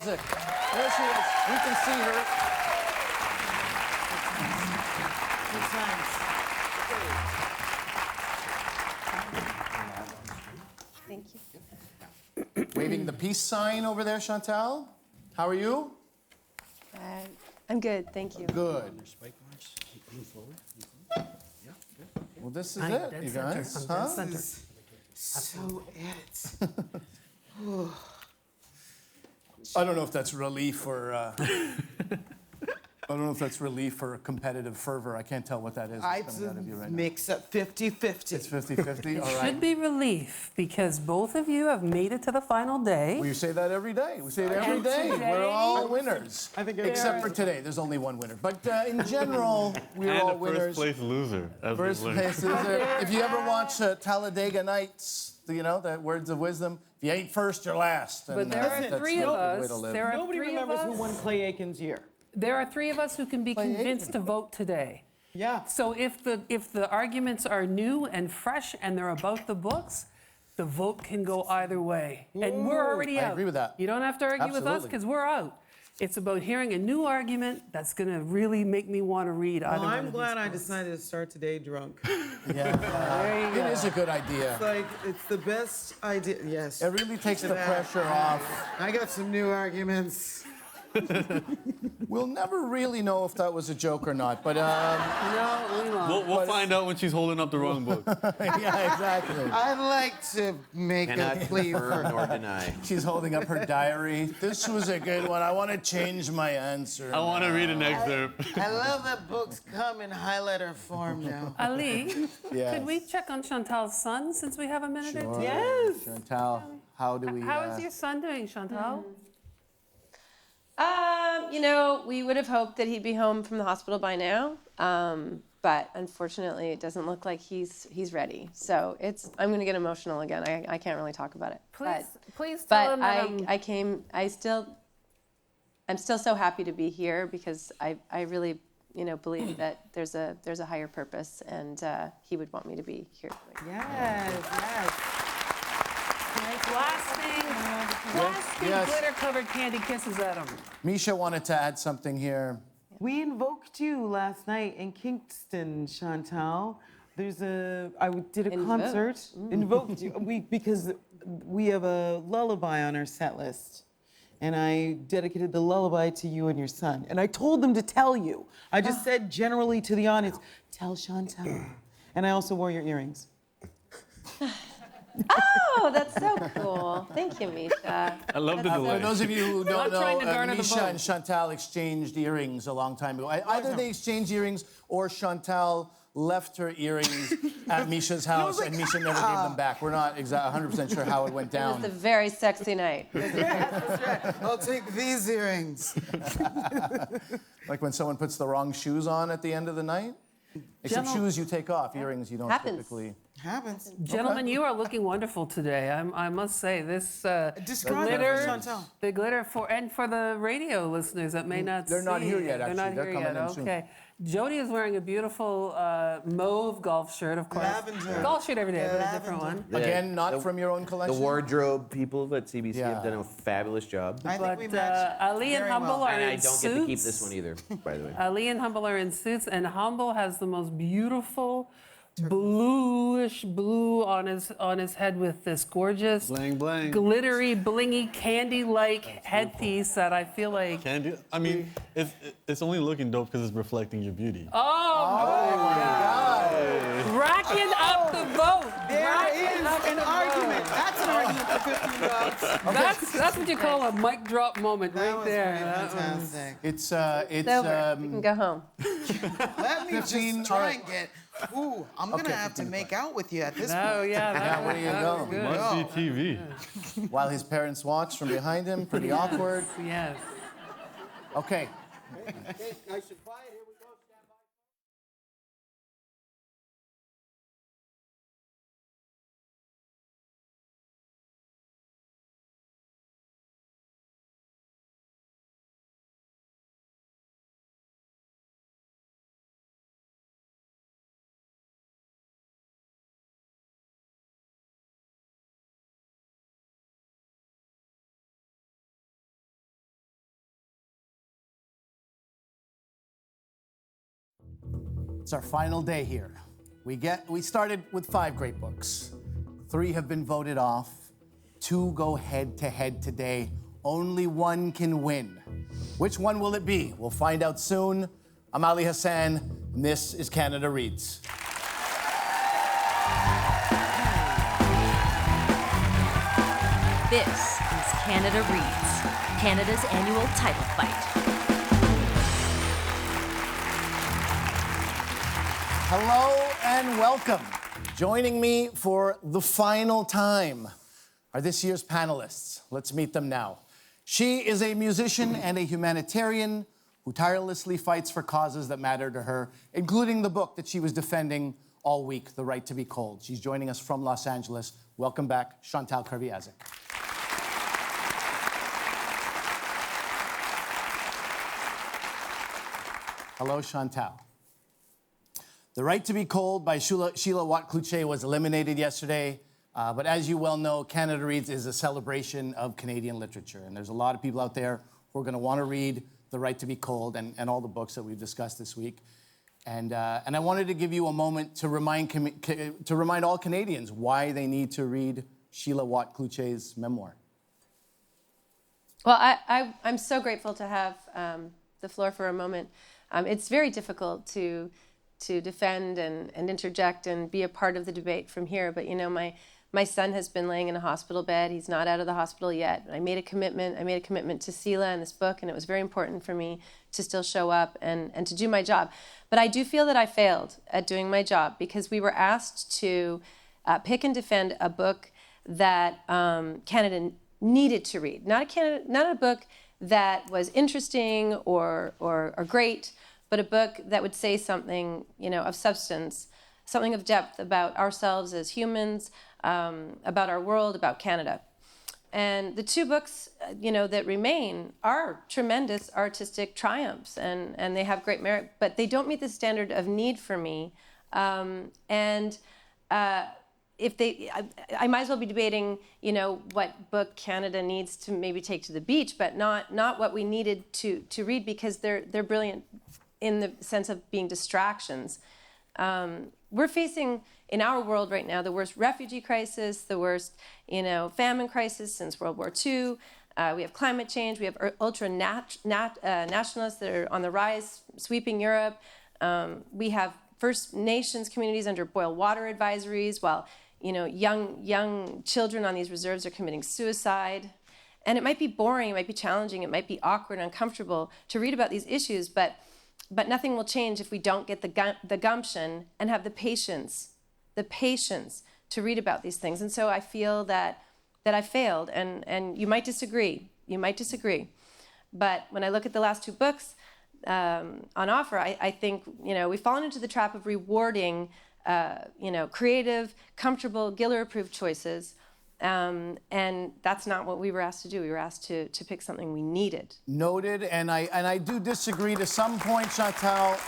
it. There she is. We can see her. Thank you. Waving the peace sign over there, Shantel. How are you? I'm good, thank you. Good. Well, this is it, you guys. Huh? So it. I don't know if that's relief or I don't know if that's relief or competitive fervor. I can't tell what that is. I It's coming out of you right now. mix up 50-50. It's 50-50. All Should right. be relief because both of you have made it to the final day. We say that every day. We say it every And day. today- We're all winners. I think Except for today. There's only one winner. But in general, we're And all a winners. first place loser. As we First learned. place loser. If you ever watch Talladega Nights, you know, the words of wisdom, if you ain't first, you're last. But And, there are that's three not of a good way us. to live. There are Nobody three of remembers who won us. Clay Aiken's year. There are three of us who can be convinced to vote today. Yeah. So if the arguments are new and fresh and they're about the books, the vote can go either way. And we're already I out. agree with that. You don't have to argue with us Absolutely. because we're out. It's about hearing a new argument that's going to really make me want to read either Well, one I'm of glad these I books. decided to start today drunk. Yeah, it is a good idea. It's like, it's the best idea. Yes. It really takes the pressure off. I got some new arguments. We'll never really know if that was a joke or not, but No, we won't. We'll find out when she's holding up the wrong book. yeah, exactly. I'd like to make Cannot a plea confirm for... nor deny. She's holding up her diary. This was a good one. I want to change my answer. I want to read an excerpt. I love that books come in highlighter form now. Ali, Yes. could we check on Chantal's son since we have a minute or two? Yes. Chantal, how do we? How is your son doing, Chantal? You know, we would have hoped that he'd be home from the hospital by now, but unfortunately, it doesn't look like he's ready. So I'm going to get emotional again. I can't really talk about it. Please tell him But that I'm still so happy to be here because I really, believe that there's a higher purpose, and he would want me to be here. Yes, yes. Blasting Yes. glitter-covered candy kisses at him. Measha wanted to add something here. We invoked you last night in Kingston, Chantal. I did a concert. Invoked you because we have a lullaby on our set list. And I dedicated the lullaby to you and your son. And I told them to tell you. I just said generally to the audience, tell Chantal. And I also wore your earrings. Oh, that's so cool. Thank you, Measha. I love the For delay. those of you who don't know, trying to garner the Measha vote. and Chantal exchanged earrings a long time ago. Either they exchanged earrings or Chantal left her earrings at Misha's house and Measha never gave them back. We're not 100% sure how it went It was down. a very sexy night. I'll take these earrings. Like when someone puts the wrong shoes on at the end of the night. Except shoes you take off, earrings you don't Happens. typically. Happens. Gentlemen, you are looking wonderful today. I must say, this Describe it for glitter, Chantal. the glitter for the radio listeners that may not They're not see here yet, it. They're not actually. They're here coming yet. in soon. Okay. Jody is wearing a beautiful mauve golf shirt, of course. Lavender. Golf shirt every day, but a different one. Again, not from your own The collection. wardrobe people at CBC Yeah. have done a fabulous job. I think we But matched Ali and very Humble well. are And I in don't suits. get to keep this one either, by the way. Ali and Humble are in suits, and Humble has the most beautiful bluish blue on his head with this gorgeous Bling, bling. glittery, blingy, candy-like headpiece that I feel like. Candy. I mean, it's only looking dope because it's reflecting your beauty. Racking up the vote. There Racking is up an the argument. vote. That's an argument for $15. That's what you call a mic drop moment That right was there. pretty That was- fantastic. It's It's over. We can go home. Let me 15, just try all right. and get. Ooh, I'm gonna have to make out with you at this Oh point. yeah, Yeah, where do you that go? was good. Must be TV. While his parents watch from behind him, pretty awkward. Yes. Okay. It's our final day here. We started with 5 great books. 3 have been voted off. 2 go head-to-head today. Only 1 can win. Which one will it be? We'll find out soon. I'm Ali Hassan, and this is Canada Reads. This is Canada Reads, Canada's annual title fight. Hello and welcome. Joining me for the final time are this year's panelists. Let's meet them now. She is a musician and a humanitarian who tirelessly fights for causes that matter to her, including the book that she was defending all week, The Right to Be Cold. She's joining us from Los Angeles. Welcome back, Shantel. Hello, Shantel. The Right to Be Cold by Sheila Watt-Cloutier was eliminated yesterday, but as you well know, Canada Reads is a celebration of Canadian literature, and there's a lot of people out there who are going to want to read The Right to Be Cold and all the books that we've discussed this week. And I wanted to give you a moment to remind all Canadians why they need to read Sheila Watt-Cloutier's memoir. Well, I'm so grateful to have the floor for a moment. It's very difficult to defend and interject and be a part of the debate from here. But, you know, my son has been laying in a hospital bed. He's not out of the hospital yet. I made a commitment to Sheila in this book, and it was very important for me to still show up and to do my job. But I do feel that I failed at doing my job because we were asked to pick and defend a book that Canada needed to read. Not a book that was interesting or great, but a book that would say something, you know, of substance, something of depth about ourselves as humans, about our world, about Canada. And the 2 books, you know, that remain are tremendous artistic triumphs, and they have great merit, but they don't meet the standard of need for me. If they, I might as well be debating, you know, what book Canada needs to maybe take to the beach, but not what we needed to read, because they're brilliant in the sense of being distractions. We're facing in our world right now the worst refugee crisis, the worst, you know, famine crisis since World War II. We have climate change. We have nationalists that are on the rise, sweeping Europe. We have First Nations communities under boil water advisories, while, you know, young children on these reserves are committing suicide. And it might be boring, it might be challenging, it might be awkward and uncomfortable to read about these issues, but nothing will change if we don't get the gumption and have the patience to read about these things. And so I feel that I failed, and you might disagree. But when I look at the last 2 books on offer, I think, you know, we've fallen into the trap of rewarding you know, creative, comfortable, Giller-approved choices. And that's not what we were asked to do. We were asked to pick something we needed. Noted, and I do disagree to some point, Shantel,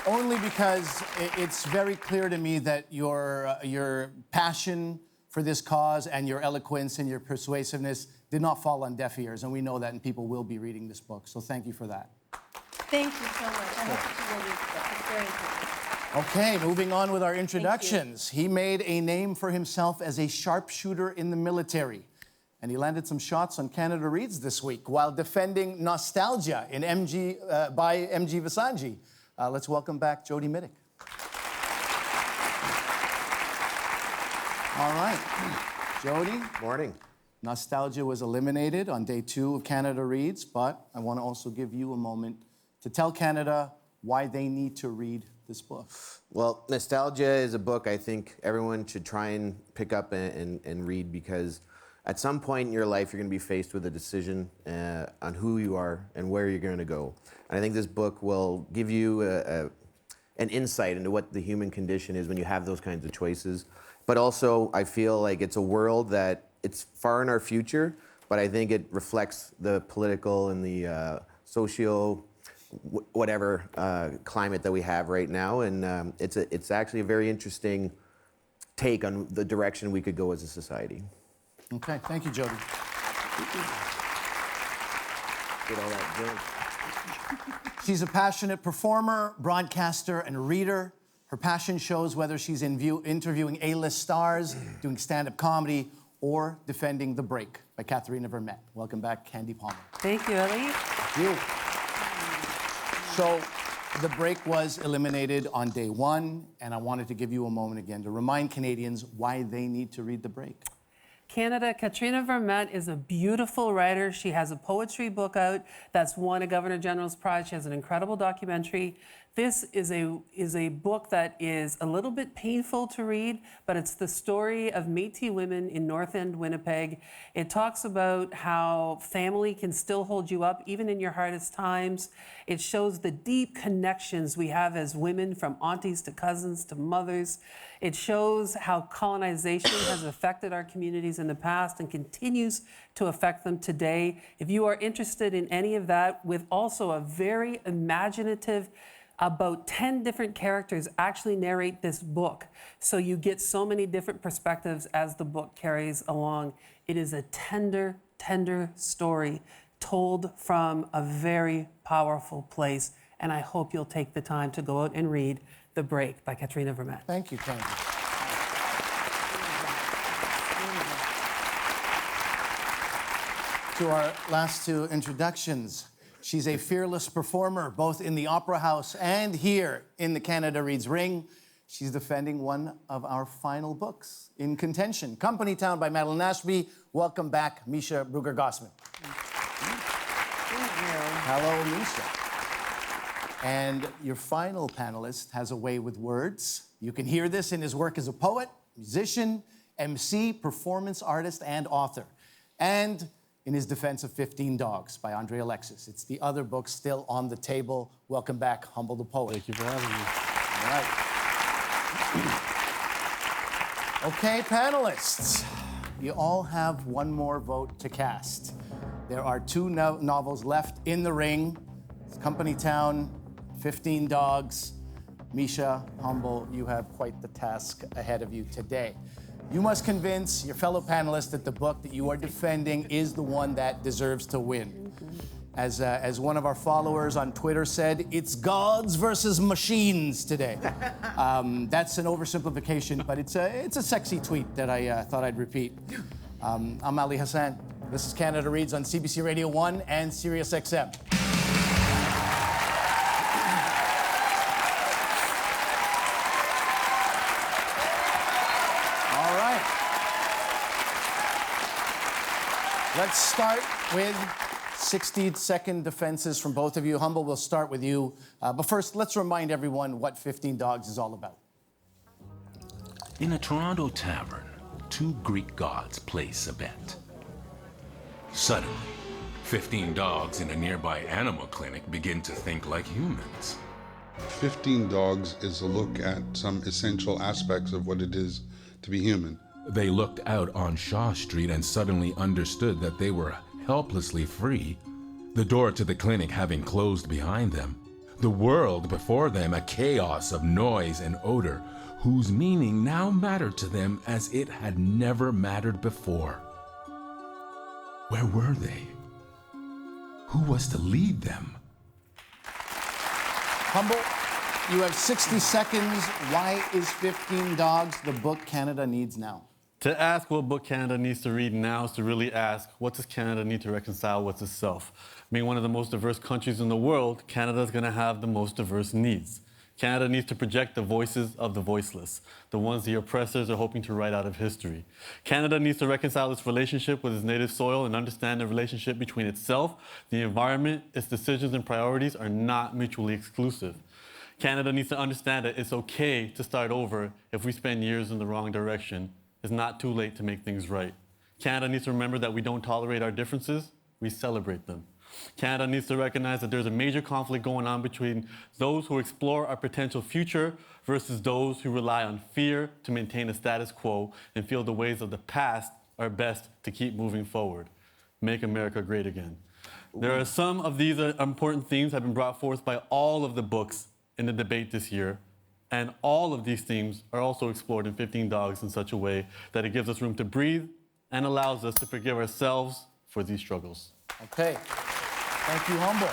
only because it's very clear to me that your passion for this cause and your eloquence and your persuasiveness did not fall on deaf ears, and we know that, and people will be reading this book. So thank you for that. Thank you so much. I hope that you will read the book. It's very important. Okay, moving on with our introductions. He made a name for himself as a sharpshooter in the military, and he landed some shots on Canada Reads this week while defending Nostalgia in by M.G. Visanji. Let's welcome back Jody Middick. All right, Jody. Morning. Nostalgia was eliminated on day 2 of Canada Reads, but I want to also give you a moment to tell Canada why they need to read this book. Well, Nostalgia is a book I think everyone should try and pick up and read, because at some point in your life you're going to be faced with a decision on who you are and where you're going to go. And I think this book will give you an insight into what the human condition is when you have those kinds of choices. But also, I feel like it's a world that it's far in our future, but I think it reflects the political and the whatever climate that we have right now, and it's actually a very interesting take on the direction we could go as a society. Okay, thank you, Jody. Get all that drink. She's a passionate performer, broadcaster, and reader. Her passion shows whether she's interviewing A-list stars, doing stand-up comedy, or defending The Break by Katharina Vermette. Welcome back, Candy Palmer. Thank you, Ellie. Thank you. So, The Break was eliminated on day one, and I wanted to give you a moment again to remind Canadians why they need to read The Break. Canada, Katharina Vermette is a beautiful writer. She has a poetry book out that's won a Governor General's Prize. She has an incredible documentary. This is a book that is a little bit painful to read, but it's the story of Métis women in North End, Winnipeg. It talks about how family can still hold you up even in your hardest times. It shows the deep connections we have as women, from aunties to cousins to mothers. It shows how colonization has affected our communities in the past and continues to affect them today. If you are interested in any of that, with also a very imaginative, about 10 different characters actually narrate this book. So you get so many different perspectives as the book carries along. It is a tender, tender story told from a very powerful place. And I hope you'll take the time to go out and read The Break by Katharina Vermette. Thank you, Candy. To our last two introductions. She's a fearless performer, both in the Opera House and here in the Canada Reads Ring. She's defending one of our final books in contention, Company Town by Madeline Ashby. Welcome back, Measha Brueggergosman. Hello, Measha. And your final panelist has a way with words. You can hear this in his work as a poet, musician, MC, performance artist, and author. And in his defense of 15 Dogs by André, Alexis. It's the other book still on the table. Welcome back, Humble the Poet. Thank you for having me. All right. Okay, panelists. You all have one more vote to cast. There are two novels left in the ring. It's Company Town, 15 Dogs. Measha, Humble, you have quite the task ahead of you today. You must convince your fellow panelists that the book that you are defending is the one that deserves to win. As one of our followers on Twitter said, it's gods versus machines today. That's an oversimplification, but it's a sexy tweet that I thought I'd repeat. I'm Ali Hassan. This is Canada Reads on CBC Radio 1 and Sirius XM. Let's start with 60-second defenses from both of you. Humble, we'll start with you. But first, let's remind everyone what 15 Dogs is all about. In a Toronto tavern, two Greek gods place a bet. Suddenly, 15 dogs in a nearby animal clinic begin to think like humans. 15 Dogs is a look at some essential aspects of what it is to be human. They looked out on Shaw Street and suddenly understood that they were helplessly free, the door to the clinic having closed behind them, the world before them a chaos of noise and odor, whose meaning now mattered to them as it had never mattered before. Where were they? Who was to lead them? Humble, you have 60 seconds. Why is 15 Dogs the book Canada needs now? To ask what book Canada needs to read now is to really ask, what does Canada need to reconcile with itself? Being one of the most diverse countries in the world, Canada is going to have the most diverse needs. Canada needs to project the voices of the voiceless, the ones the oppressors are hoping to write out of history. Canada needs to reconcile its relationship with its native soil and understand the relationship between itself, the environment, its decisions and priorities are not mutually exclusive. Canada needs to understand that it's okay to start over if we spend years in the wrong direction. It's not too late to make things right. Canada needs to remember that we don't tolerate our differences, we celebrate them. Canada needs to recognize that there's a major conflict going on between those who explore our potential future versus those who rely on fear to maintain a status quo and feel the ways of the past are best to keep moving forward. Make America great again. There are some of these important themes that have been brought forth by all of the books in the debate this year. And all of these themes are also explored in 15 Dogs in such a way that it gives us room to breathe and allows us to forgive ourselves for these struggles. Okay. Thank you, Humble.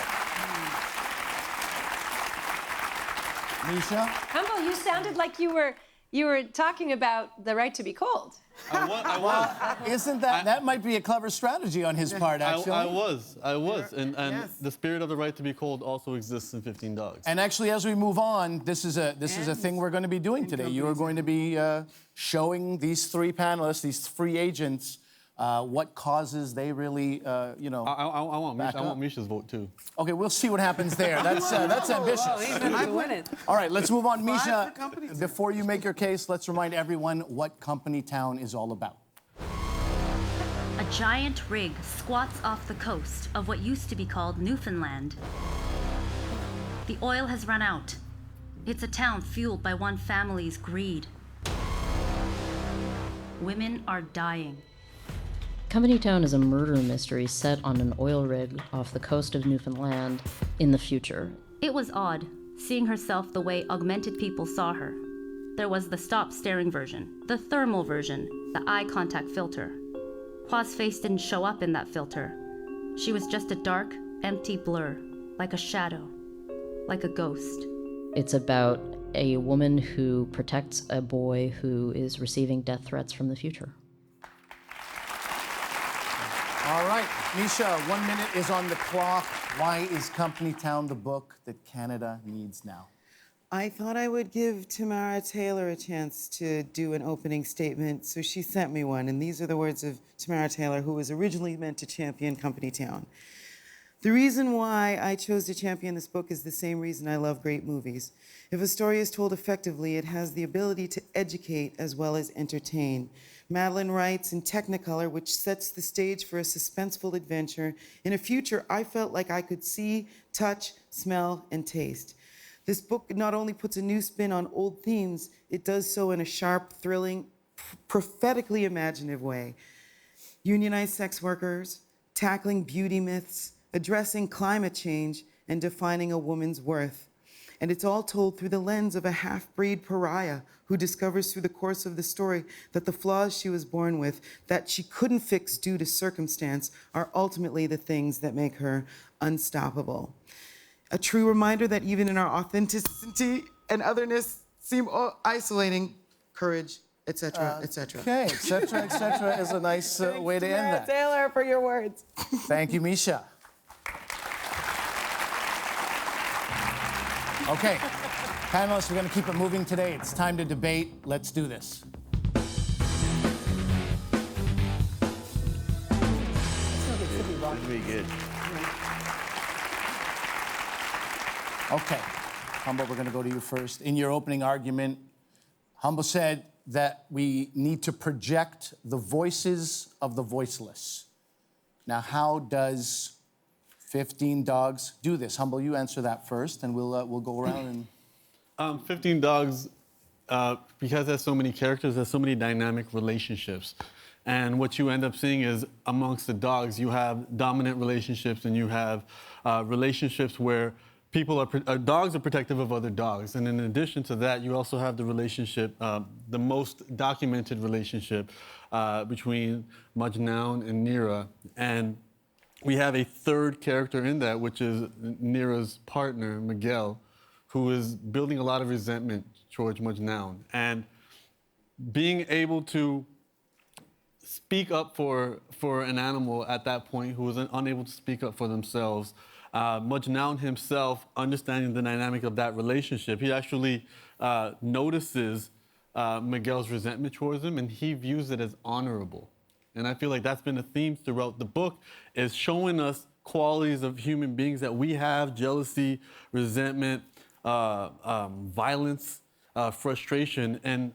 Measha? Humble, you sounded like you were talking about the right to be cold. I was. Isn't that might be a clever strategy on his part, actually? I was. And the spirit of the right to be cold also exists in 15 Dogs. And actually, as we move on, this is a thing we're going to be doing today. You are going to be showing these three panelists, these free agents, what causes they really, I want Measha's vote too. Okay, we'll see what happens there. That's ambitious. He's going to win it. All right, let's move on. Measha, for company town. before you make your case, let's remind everyone what Company Town is all about. A giant rig squats off the coast of what used to be called Newfoundland. The oil has run out. It's a town fueled by one family's greed. Women are dying. Company Town is a murder mystery set on an oil rig off the coast of Newfoundland in the future. It was odd, seeing herself the way augmented people saw her. There was the stop staring version, the thermal version, the eye contact filter. Hua's face didn't show up in that filter. She was just a dark, empty blur, like a shadow, like a ghost. It's about a woman who protects a boy who is receiving death threats from the future. All right, Measha, 1 minute is on the clock. Why is Company Town the book that Canada needs now? I thought I would give Tamara Taylor a chance to do an opening statement, so she sent me one, and these are the words of Tamara Taylor, who was originally meant to champion Company Town. The reason why I chose to champion this book is the same reason I love great movies. If a story is told effectively, it has the ability to educate as well as entertain. Madeline writes in Technicolor, which sets the stage for a suspenseful adventure in a future I felt like I could see, touch, smell, and taste. This book not only puts a new spin on old themes, it does so in a sharp, thrilling, prophetically imaginative way. Unionized sex workers, tackling beauty myths, addressing climate change, and defining a woman's worth. And it's all told through the lens of a half-breed pariah who discovers through the course of the story that the flaws she was born with, that she couldn't fix due to circumstance, are ultimately the things that make her unstoppable. A true reminder that even in our authenticity and otherness seem isolating, courage, etc., etc. Okay, etc. is a nice way to end that. Taylor, for your words. Thank you, Measha. Okay, panelists, we're going to keep it moving today. It's time to debate. Let's do this. Pretty good. Okay, Humble, we're going to go to you first. In your opening argument, Humble said that we need to project the voices of the voiceless. Now, how does 15 Dogs do this? Humble, you answer that first, and we'll go around and... 15 Dogs, because there's so many characters, there's so many dynamic relationships. And what you end up seeing is amongst the dogs, you have dominant relationships and you have relationships where dogs are protective of other dogs. And in addition to that, you also have the relationship, the most documented relationship between Madeline and Nira. And we have a third character in that, which is Nira's partner, Miguel, who is building a lot of resentment towards Madeline. And being able to speak up for an animal at that point who was unable to speak up for themselves, Madeline himself, understanding the dynamic of that relationship, he actually notices Miguel's resentment towards him, and he views it as honorable. And I feel like that's been a theme throughout the book, is showing us qualities of human beings that we have: jealousy, resentment, violence, frustration, and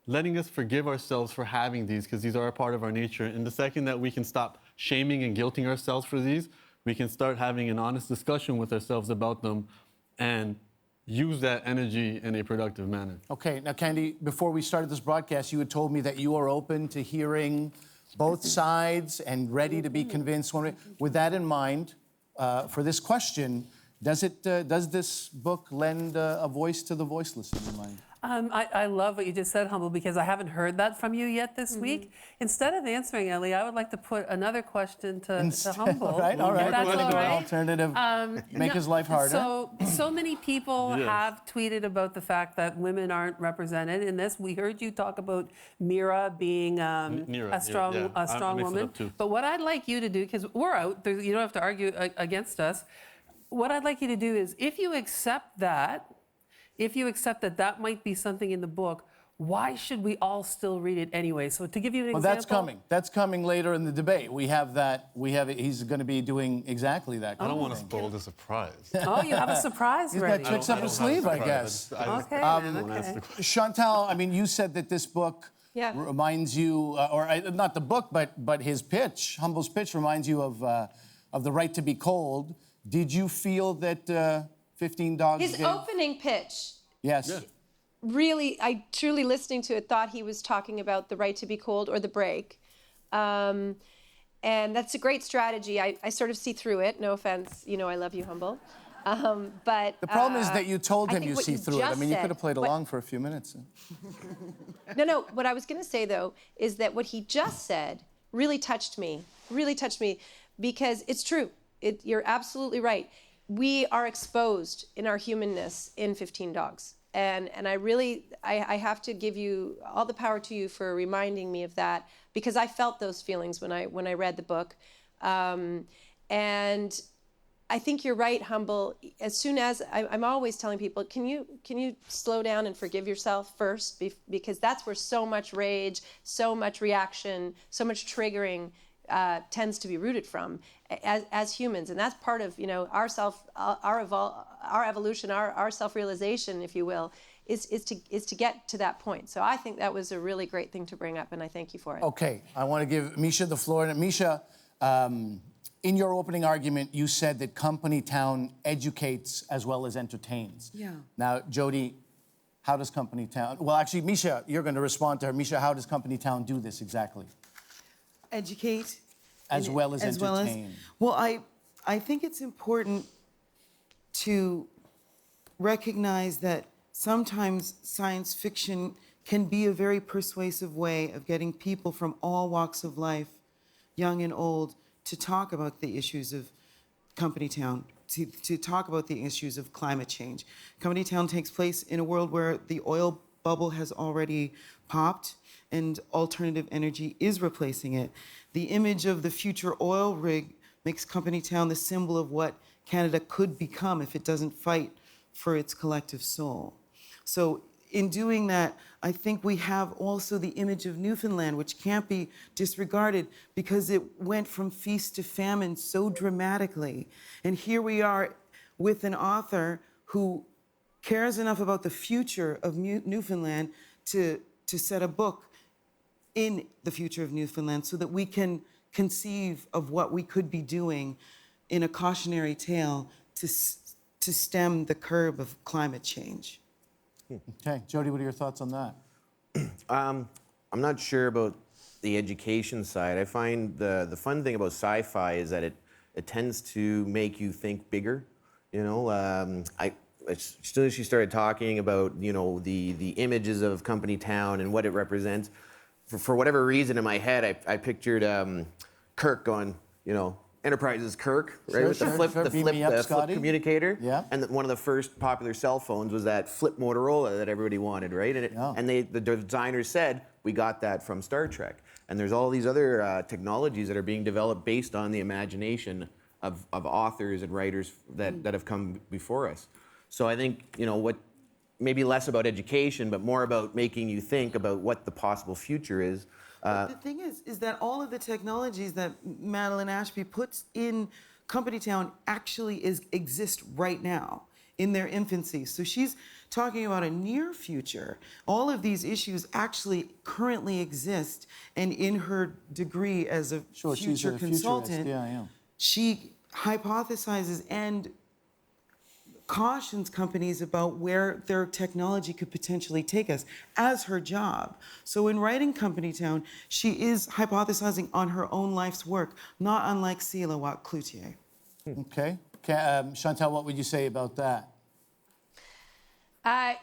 letting us forgive ourselves for having these, because these are a part of our nature. And the second that we can stop shaming and guilting ourselves for these, we can start having an honest discussion with ourselves about them and use that energy in a productive manner. Okay, now, Candy, before we started this broadcast, you had told me that you are open to hearing both sides and ready to be convinced. With that in mind, for this question, does this book lend a voice to the voiceless in your mind? I love what you just said, Humble, because I haven't heard that from you yet this week. Instead of answering, Ellie, I would like to put another question to Humble. All right, all right. If that's We're going to all do an right. alternative, make his life harder. So many people have tweeted about the fact that women aren't represented in this. We heard you talk about Mira being a strong woman. But what I'd like you to do, because we're out, you don't have to argue against us. What I'd like you to do is, if you accept that that might be something in the book, why should we all still read it anyway? So to give you an example. That's coming. That's coming later in the debate. We have that. He's going to be doing exactly that. I don't want to spoil the surprise. Oh, you have a surprise ready. He's got tricks up his sleeve, I guess. Okay. Chantal, I mean, you said that this book reminds you, not the book, but his pitch, Humble's pitch, reminds you of The Right to Be Cold. Did you feel that 15 Dogs His opening pitch. Yes. Yeah. Really, I truly listening to it thought he was talking about the right to be cold or the break. And that's a great strategy. I sort of see through it. No offense. You know, I love you, Humble. But the problem is that you told him you see through it. I mean, you could have played along for a few minutes. No. What I was going to say, though, is that what he just said really touched me. Really touched me because it's true. You're absolutely right. We are exposed in our humanness in 15 Dogs. And I have to give you all the power to you for reminding me of that, because I felt those feelings when I read the book. And I think you're right, Humble. As soon as I'm always telling people, can you slow down and forgive yourself first? Because that's where so much rage, so much reaction, so much triggering tends to be rooted from as humans, and that's part of our evolution, our self-realization, if you will, is to get to that point. So I think that was a really great thing to bring up, and I thank you for it. Okay, I want to give Measha the floor. And Measha, in your opening argument, you said that Company Town educates as well as entertains. Yeah. Now, Jody, how does Company Town? Well, actually, Measha, you're going to respond to her. Measha, how does Company Town do this exactly? Educate. As well as entertain. Well, I think it's important to recognize that sometimes science fiction can be a very persuasive way of getting people from all walks of life, young and old, to talk about the issues of Company Town, to talk about the issues of climate change. Company Town takes place in a world where the oil bubble has already popped and alternative energy is replacing it. The image of the future oil rig makes Company Town the symbol of what Canada could become if it doesn't fight for its collective soul. So in doing that, I think we have also the image of Newfoundland, which can't be disregarded because it went from feast to famine so dramatically. And here we are with an author who cares enough about the future of Newfoundland to set a book in the future of Newfoundland so that we can conceive of what we could be doing in a cautionary tale to stem the curve of climate change. Okay, Jody, what are your thoughts on that? I'm not sure about the education side. I find the fun thing about sci-fi is that it tends to make you think bigger. You know, as soon as she started talking about, you know, the images of Company Town and what it represents, for whatever reason in my head, I pictured Kirk going, you know, Enterprises Kirk, right? Sure, with sure, the flip, sure. the Beam flip, me up, the flip Scotty. communicator. Yeah. And one of the first popular cell phones was that flip Motorola that everybody wanted, right? And the designers said, we got that from Star Trek. And there's all these other technologies that are being developed based on the imagination of authors and writers that have come before us. So I think, you know, what maybe less about education, but more about making you think about what the possible future is. The thing is that all of the technologies that Madeline Ashby puts in Company Town actually exist right now in their infancy. So she's talking about a near future. All of these issues actually currently exist, and in her degree as a future consultant, she hypothesizes and cautions companies about where their technology could potentially take us as her job. So in writing Company Town, she is hypothesizing on her own life's work, not unlike Sheila Watt-Cloutier. Okay. Shantel, what would you say about that?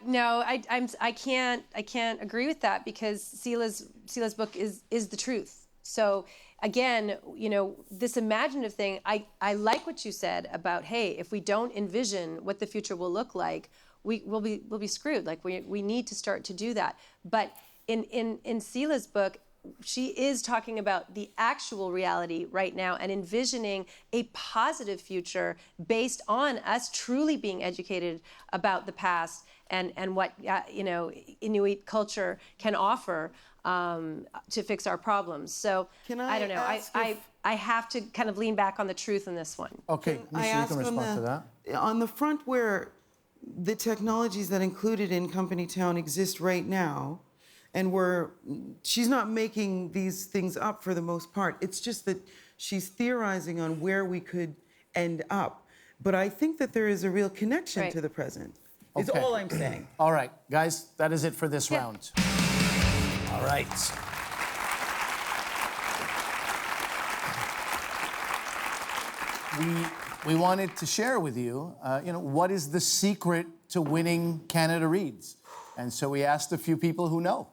No, I can't agree with that because Sela's book is the truth. So again, this imaginative thing, I like what you said about, hey, if we don't envision what the future will look like, we'll be screwed. Like we need to start to do that. But in Sela's book, she is talking about the actual reality right now and envisioning a positive future based on us truly being educated about the past and what Inuit culture can offer to fix our problems. So I don't know. I have to kind of lean back on the truth in this one. Okay, Measha, you can respond to that. On the front where the technologies that included in Company Town exist right now, and she's not making these things up for the most part. It's just that she's theorizing on where we could end up. But I think that there is a real connection to the present. Is all I'm saying. All right, guys, that is it for this round. All right. We wanted to share with you, what is the secret to winning Canada Reads? And so we asked a few people who know.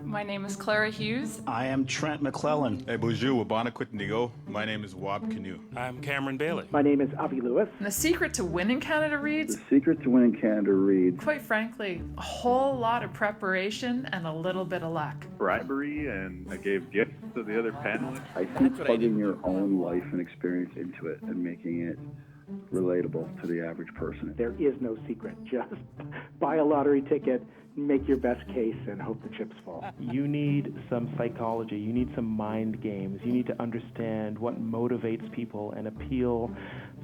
My name is Clara Hughes. I am Trent McClellan. Hey, bonjour, Wabanakwitnigo. My name is Watt-Cloutier. I'm Cameron Bailey. My name is Avi Lewis. And the secret to winning Canada Reads? The secret to winning Canada Reads. Quite frankly, a whole lot of preparation and a little bit of luck. Bribery, and I gave gifts to the other panelists. I think plugging your own life and experience into it and making it relatable to the average person. There is no secret. Just buy a lottery ticket, make your best case, and hope the chips fall. You need some psychology. You need some mind games. You need to understand what motivates people and appeal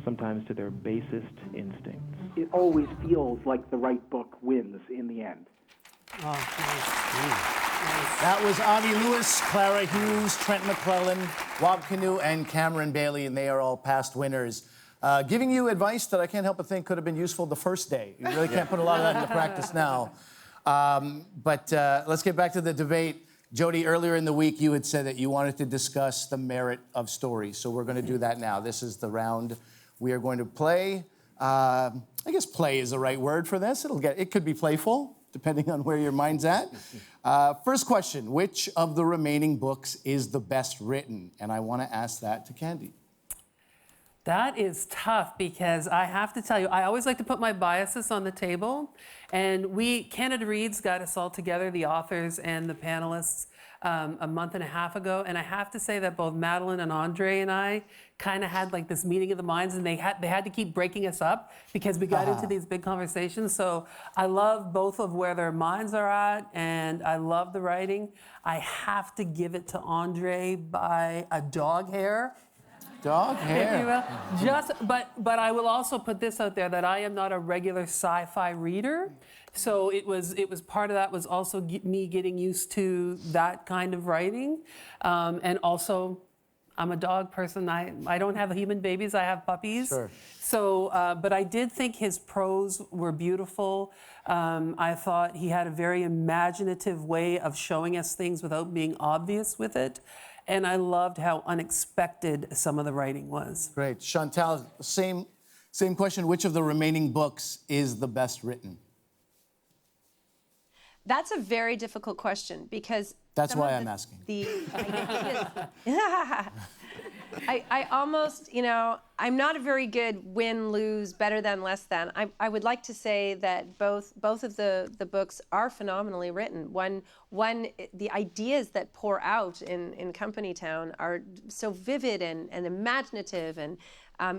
sometimes to their basest instincts. It always feels like the right book wins in the end. That was Avi Lewis, Clara Hughes, Trent McClellan, Watt-Cloutier, and Cameron Bailey, and they are all past winners. Giving you advice that I can't help but think could have been useful the first day. You really can't put a lot of that into practice now. But let's get back to the debate. Jody, earlier in the week, you had said that you wanted to discuss the merit of stories. So we're going to do that now. This is the round we are going to play. I guess play is the right word for this. It could be playful, depending on where your mind's at. First question, which of the remaining books is the best written? And I want to ask that to Candy. That is tough because I have to tell you, I always like to put my biases on the table. And Canada Reads got us all together, the authors and the panelists, a month and a half ago. And I have to say that both Madeline and André and I kind of had like this meeting of the minds, and they had to keep breaking us up because we got into these big conversations. So I love both of where their minds are at, and I love the writing. I have to give it to André by a dog hair. Dog hair. If you will. But I will also put this out there that I am not a regular sci-fi reader. So it was part of that was also me getting used to that kind of writing. And also, I'm a dog person. I don't have human babies, I have puppies. Sure. So, but I did think his prose were beautiful. I thought he had a very imaginative way of showing us things without being obvious with it. And I loved how unexpected some of the writing was. Great. Shantel, same question. Which of the remaining books is the best written? That's a very difficult question because that's why I'm asking. I almost, I'm not a very good win, lose, better than, less than. I would like to say that both of the books are phenomenally written. One, the ideas that pour out in Company Town are so vivid and imaginative, and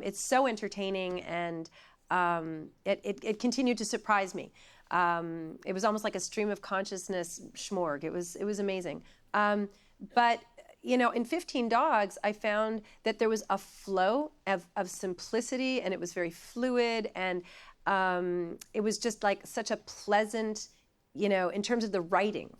it's so entertaining, and it continued to surprise me. It was almost like a stream of consciousness schmorg. It was amazing. But in 15 Dogs, I found that there was a flow of simplicity, and it was very fluid, and it was just like such a pleasant, in terms of the writing.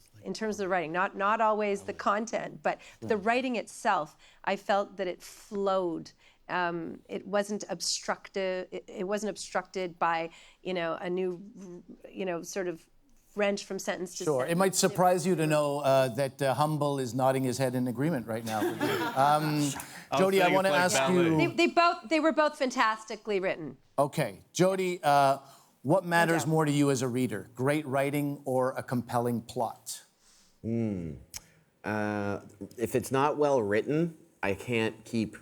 Not always the content, but the writing itself. I felt that it flowed. It wasn't obstructive. It wasn't obstructed by, a new, sort of wrench from sentence to sentence. It might surprise you to know that Humble is nodding his head in agreement right now. Jody, I want to ask you. They were both fantastically written. Okay, Jody, What matters more to you as a reader, great writing or a compelling plot? If it's not well written, I can't keep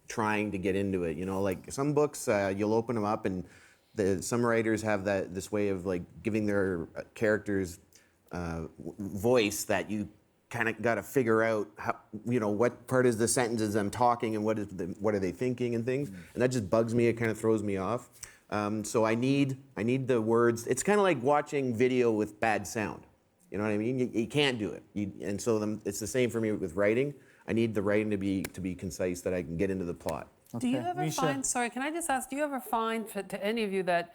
trying to get into it. You know, like some books, you'll open them up, and some writers have this way of like giving their characters voice that you kind of got to figure out how, you know, what part is the sentences I'm talking and what are they thinking and things, and that just bugs me. It kind of throws me off. So I need the words. It's kind of like watching video with bad sound. You know what I mean? You can't do it. And so it's the same for me with writing. I need the writing to be concise, that I can get into the plot. Do you ever find, sorry, can I just ask, do you ever find to any of you that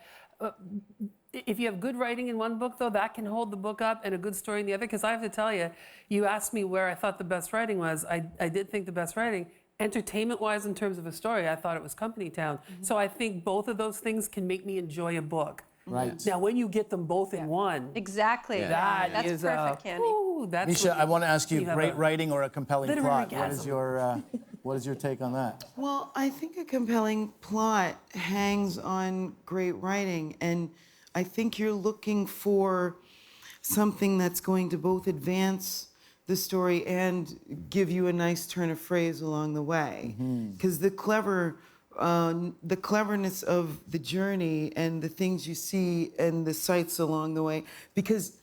if you have good writing in one book, though, that can hold the book up, and a good story in the other? Because I have to tell you, you asked me where I thought the best writing was. I did think the best writing, entertainment-wise in terms of a story, I thought it was Company Town. So I think both of those things can make me enjoy a book. Right. Now, when you get them both in one. Exactly. That That's is perfect, Candy. That's Measha, I want to ask you, have great a writing or a compelling literary plot? What is your take on that? Well, I think a compelling plot hangs on great writing, and I think you're looking for something that's going to both advance the story and give you a nice turn of phrase along the way. Because the cleverness of the journey and the things you see and the sights along the way, because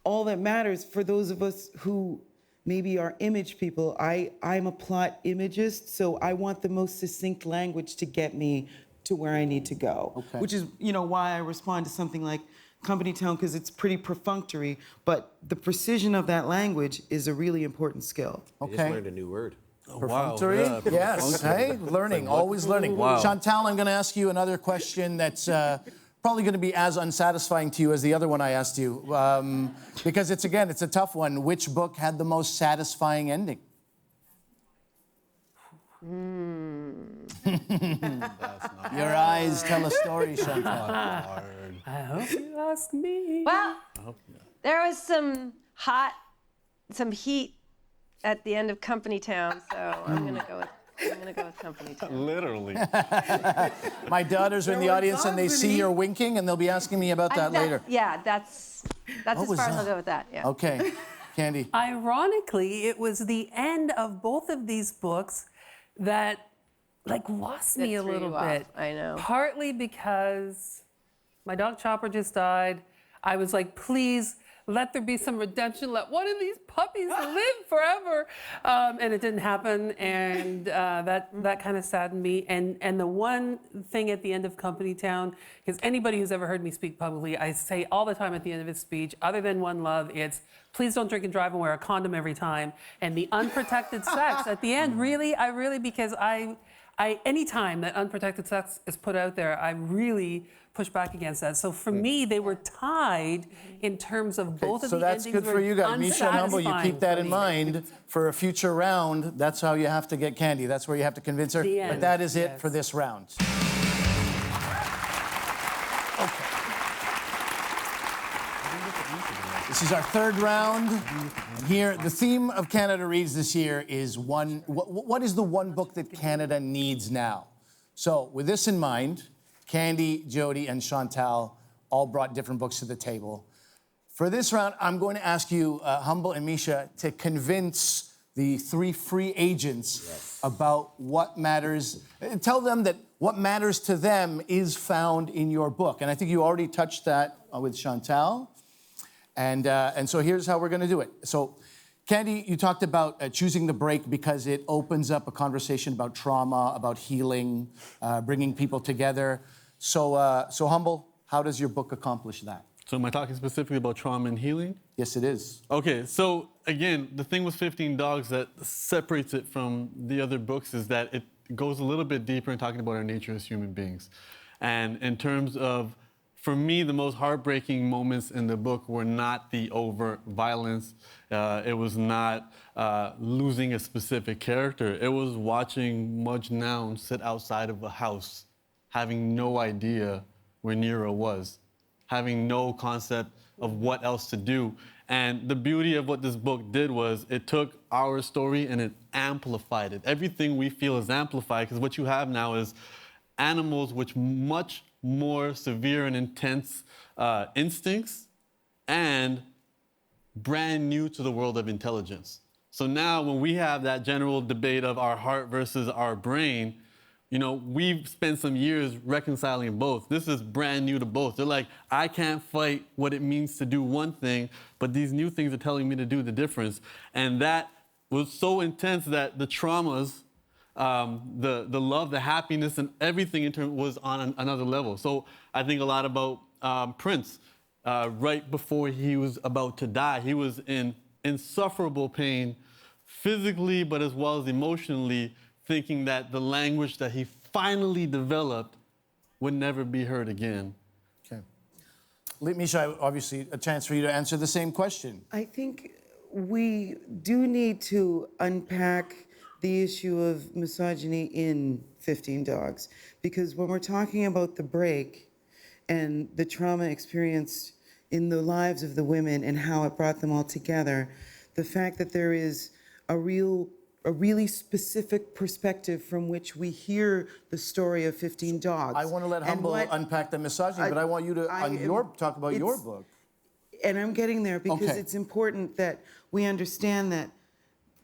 all that matters for those of us who maybe are image people, I'm a plot imagist, so I want the most succinct language to get me to where I need to go. Which is, you know, why I respond to something like Company Town, because it's pretty perfunctory, but the precision of that language is a really important skill. I just learned a new word. Perfunctory? Yes, hey, learning, always learning. Wow. Shantel, I'm going to ask you another question that's probably going to be as unsatisfying to you as the other one I asked you, because it's a tough one. Which book had the most satisfying ending? Your eyes tell a story, Shantel. I hope you ask me. Well, there was some heat at the end of Company Town, so I'm gonna go with Company Town. Literally. My daughters are in the audience and they see you're winking, and they'll be asking me about that later. Yeah, that's as was far as that? I'll go with that. Yeah. Okay, Candy. Ironically, it was the end of both of these books that lost me a threw little you off. bit. I know. Partly because my dog Chopper just died. I was like, please, let there be some redemption. Let one of these puppies live forever. And it didn't happen, and that kind of saddened me. And the one thing at the end of Company Town, because anybody who's ever heard me speak publicly, I say all the time at the end of his speech, other than one love, it's please don't drink and drive and wear a condom every time. And the unprotected sex at the end, because any time that unprotected sex is put out there, I really push back against that. So for me, they were tied in terms of both of the endings. So that's good for you guys. Measha and Humble, you keep that in mind for a future round. That's how you have to get Candy. That's where you have to convince her. But that is it for this round. Okay. This is our third round. Here, the theme of Canada Reads this year is what is the one book that Canada needs now? So with this in mind, Candy, Jody, and Shantel all brought different books to the table. For this round, I'm going to ask you, Humble and Measha, to convince the three free agents about what matters. Tell them that what matters to them is found in your book. And I think you already touched that with Shantel. And so here's how we're going to do it. So, Candy, you talked about choosing the break because it opens up a conversation about trauma, about healing, bringing people together. So Humble, how does your book accomplish that? So am I talking specifically about trauma and healing? Yes, it is. Okay, so again, the thing with 15 Dogs that separates it from the other books is that it goes a little bit deeper in talking about our nature as human beings. And in terms of, for me, the most heartbreaking moments in the book were not the overt violence. It was not losing a specific character. It was watching Mudge Noun sit outside of a house, having no idea where Nero was, having no concept of what else to do. And the beauty of what this book did was it took our story and it amplified it. Everything we feel is amplified, because what you have now is animals with much more severe and intense instincts and brand new to the world of intelligence. So now when we have that general debate of our heart versus our brain, you know, we've spent some years reconciling both. This is brand new to both. They're like, I can't fight what it means to do one thing, but these new things are telling me to do the difference. And that was so intense that the traumas, the love, the happiness, and everything in turn was on another level. So I think a lot about Prince. Right before he was about to die, he was in insufferable pain, physically, but as well as emotionally, thinking that the language that he finally developed would never be heard again. Okay. Measha, obviously a chance for you to answer the same question. I think we do need to unpack the issue of misogyny in 15 Dogs, because when we're talking about the break and the trauma experienced in the lives of the women and how it brought them all together, the fact that there is a really specific perspective from which we hear the story of 15 Dogs. I want to let Humble unpack the misogyny, but I want you to talk about your book. And I'm getting there because it's important that we understand that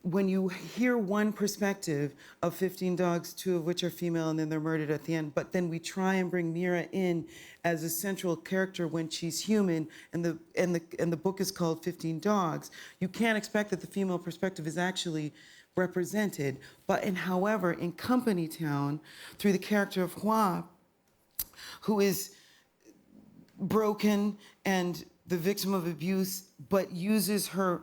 when you hear one perspective of 15 Dogs, 2 of which are female and then they're murdered at the end, but then we try and bring Mira in as a central character when she's human, and the book is called 15 Dogs, you can't expect that the female perspective is actually represented. But however, in Company Town, through the character of Hua, who is broken and the victim of abuse, but uses her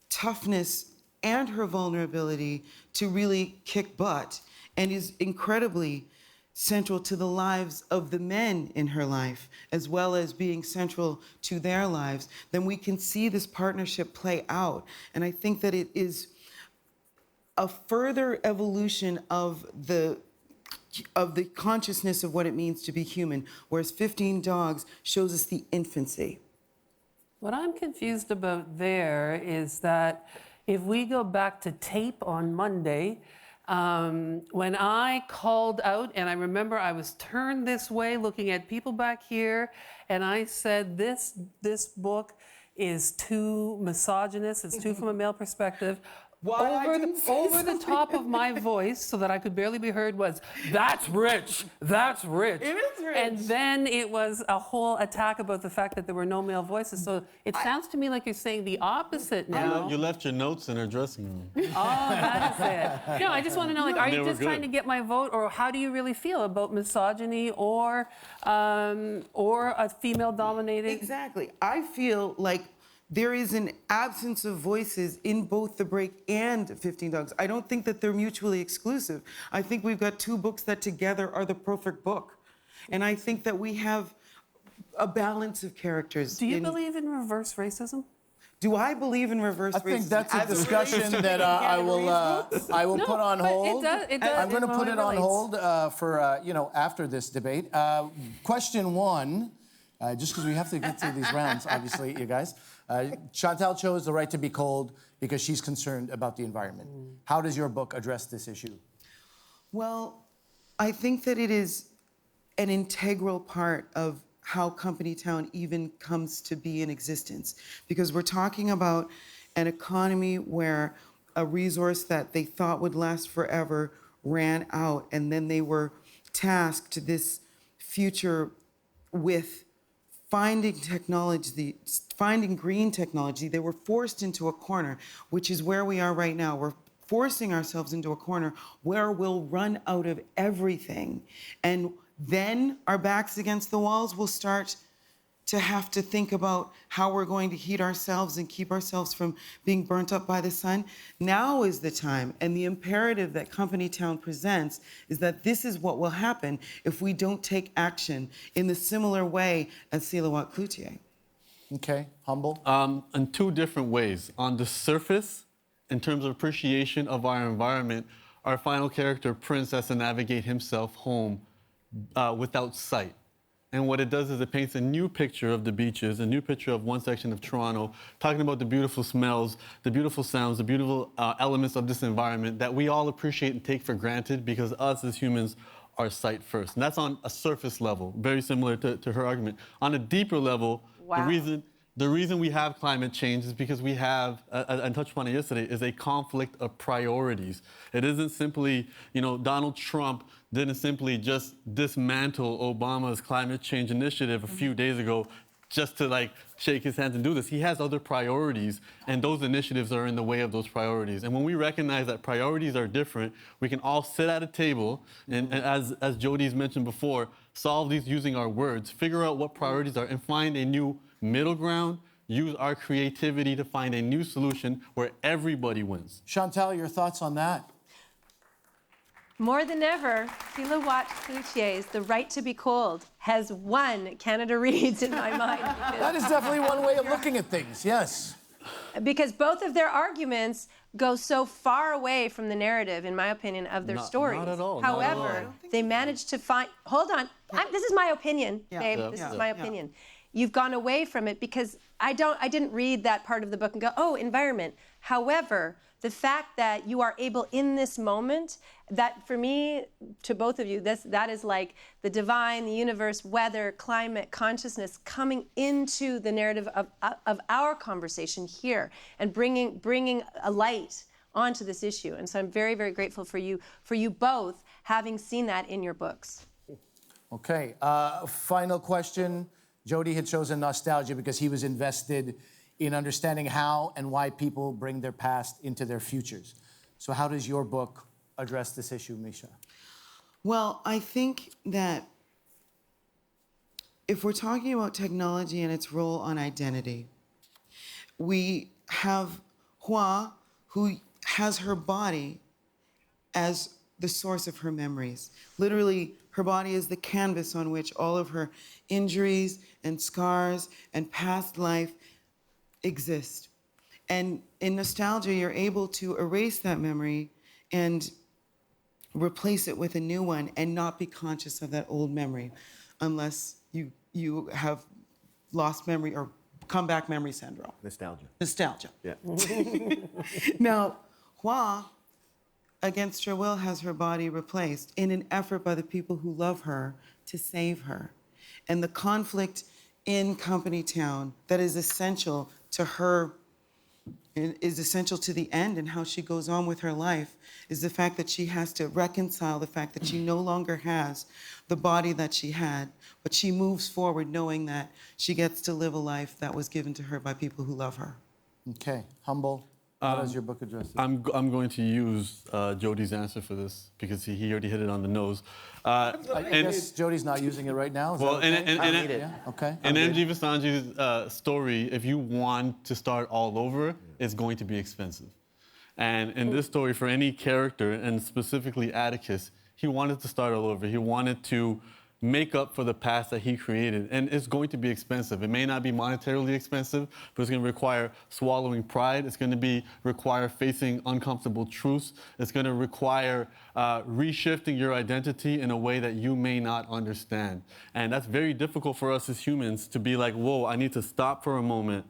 toughness and her vulnerability to really kick butt, and is incredibly central to the lives of the men in her life, as well as being central to their lives, then we can see this partnership play out. And I think that it is a further evolution of the consciousness of what it means to be human, whereas 15 Dogs shows us the infancy. What I'm confused about there is that if we go back to tape on Monday, when I called out, and I remember I was turned this way looking at people back here, and I said, this book is too misogynist, it's too from a male perspective. Over the top of my voice, so that I could barely be heard, was, that's rich, that's rich. It is rich. And then it was a whole attack about the fact that there were no male voices. So it sounds to me like you're saying the opposite now. You left your notes in her dressing room. Oh, that is it. No, I just want to know, like, are you just trying to get my vote, or how do you really feel about misogyny or a female-dominated? Exactly. I feel like there is an absence of voices in both The Break and 15 Dogs. I don't think that they're mutually exclusive. I think we've got 2 books that together are the perfect book. And I think that we have a balance of characters. Do you believe in reverse racism? Do I believe in reverse racism? I think that's a discussion that I will put on hold. It does. I'm going to put it on hold for after this debate. Question 1, just because we have to get through these rounds, obviously, you guys. Shantel chose the right to be cold because she's concerned about the environment. How does your book address this issue? Well, I think that it is an integral part of how Company Town even comes to be in existence, because we're talking about an economy where a resource that they thought would last forever ran out, and then they were tasked this future with finding technology, finding green technology. They were forced into a corner, which is where we are right now. We're forcing ourselves into a corner where we'll run out of everything. And then our backs against the walls, we'll start to have to think about how we're going to heat ourselves and keep ourselves from being burnt up by the sun. Now is the time, and the imperative that Company Town presents is that this is what will happen if we don't take action in the similar way as Watt-Cloutier. Okay, Humble? In 2 different ways. On the surface, in terms of appreciation of our environment, our final character, Prince, has to navigate himself home without sight. And what it does is it paints a new picture of the beaches, a new picture of one section of Toronto, talking about the beautiful smells, the beautiful sounds, the beautiful elements of this environment that we all appreciate and take for granted, because us as humans our sight first. And that's on a surface level, very similar to her argument. On a deeper level, Wow. the reason we have climate change is because we have, I touched upon it yesterday, is a conflict of priorities. It isn't simply, Donald Trump didn't simply just dismantle Obama's climate change initiative a few days ago just to shake his hands and do this. He has other priorities, and those initiatives are in the way of those priorities. And when we recognize that priorities are different, we can all sit at a table and as Jody's mentioned before, solve these using our words, figure out what priorities are, and find a new middle ground, use our creativity to find a new solution where everybody wins. Shantel, your thoughts on that? More than ever, Sheila Watt-Cloutier's The Right to Be Cold has won Canada Reads in my mind. That is definitely one way of looking at things, yes. Because both of their arguments go so far away from the narrative, in my opinion, of their stories. Not at all. However, they managed to find, hold on, this is my opinion, babe, Yeah. this is my opinion. You've gone away from it because I didn't read that part of the book and go, oh, environment. However, the fact that you are able in this moment, that for me, to both of you, that is like the divine, the universe, weather, climate, consciousness coming into the narrative of our conversation here and bringing a light onto this issue. And so I'm very, very grateful for you both having seen that in your books. Okay, final question. Jody had chosen nostalgia because he was invested in understanding how and why people bring their past into their futures. So how does your book address this issue, Measha? Well, I think that if we're talking about technology and its role on identity, we have Hua, who has her body as the source of her memories. Literally, her body is the canvas on which all of her injuries and scars and past life exist. And in nostalgia, you're able to erase that memory and replace it with a new one and not be conscious of that old memory unless you have lost memory or comeback memory syndrome. Nostalgia. Yeah. Now, Hua, against her will, has her body replaced in an effort by the people who love her to save her. And the conflict in Company Town that is essential to her, is essential to the end and how she goes on with her life, is the fact that she has to reconcile the fact that she no longer has the body that she had, but she moves forward knowing that she gets to live a life that was given to her by people who love her. Okay, Humble, how does your book address this? I'm going to use Jody's answer for this because he already hit it on the nose. I guess Jody's not using it right now. Is Well, that okay? and Yeah, okay. in MG Vasanji's story, if you want to start all over, it's going to be expensive. And in this story, for any character, and specifically Atticus, he wanted to start all over. He wanted to make up for the past that he created. And it's going to be expensive. It may not be monetarily expensive, but it's going to require swallowing pride. It's going to require facing uncomfortable truths. It's going to require reshifting your identity in a way that you may not understand. And that's very difficult for us as humans to be like, whoa, I need to stop for a moment.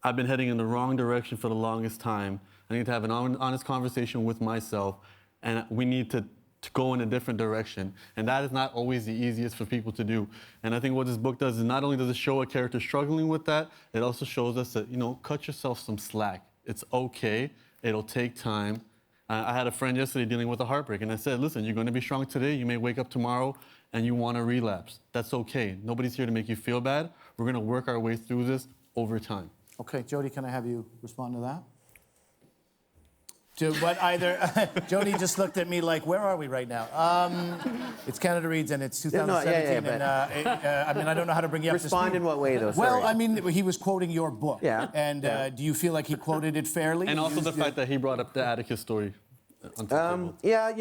I've been heading in the wrong direction for the longest time. I need to have an honest conversation with myself, and we need to go in a different direction. And that is not always the easiest for people to do. And I think what this book does is not only does it show a character struggling with that, it also shows us that, cut yourself some slack. It's okay. It'll take time. I had a friend yesterday dealing with a heartbreak, and I said, listen, you're going to be strong today. You may wake up tomorrow and you want to relapse. That's okay. Nobody's here to make you feel bad. We're going to work our way through this over time. Okay, Jody, can I have you respond to that? To what either, Jody just looked at me like, where are we right now? It's Canada Reads and it's 2017. And I don't know how to bring you up to speed. Respond in what way, though? Well, I mean, he was quoting your book. Yeah. And do you feel like he quoted it fairly? And also the fact that he brought up the Atticus story. Yeah,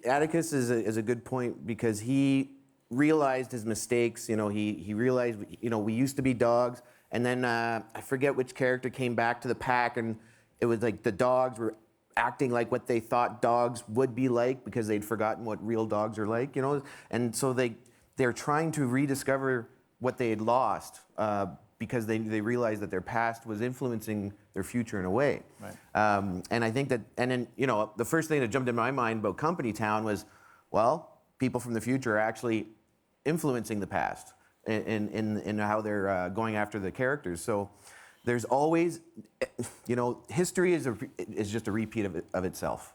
Atticus is a good point because he realized his mistakes. He realized, we used to be dogs. And then I forget which character came back to the pack, and it was like the dogs were acting like what they thought dogs would be like because they'd forgotten what real dogs are like, And so they're trying to rediscover what they had lost because they realized that their past was influencing their future in a way. Right. And I think that, and then, the first thing that jumped in my mind about Company Town was, Well, people from the future are actually influencing the past in how they're going after the characters. So there's always, history is just a repeat of itself.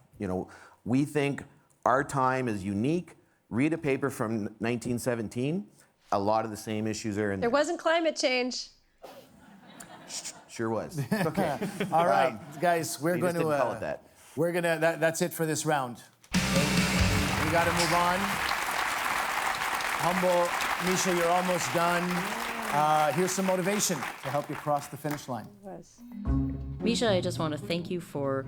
We think our time is unique. Read a paper from 1917, a lot of the same issues are in There there. wasn't climate change. Sure was. Okay. All right, guys, we're you going just to. didn't call it that. We're gonna. That's it for this round. Okay? We got to move on. Humble, Measha, you're almost done. Here's some motivation to help you cross the finish line. Measha, I just want to thank you for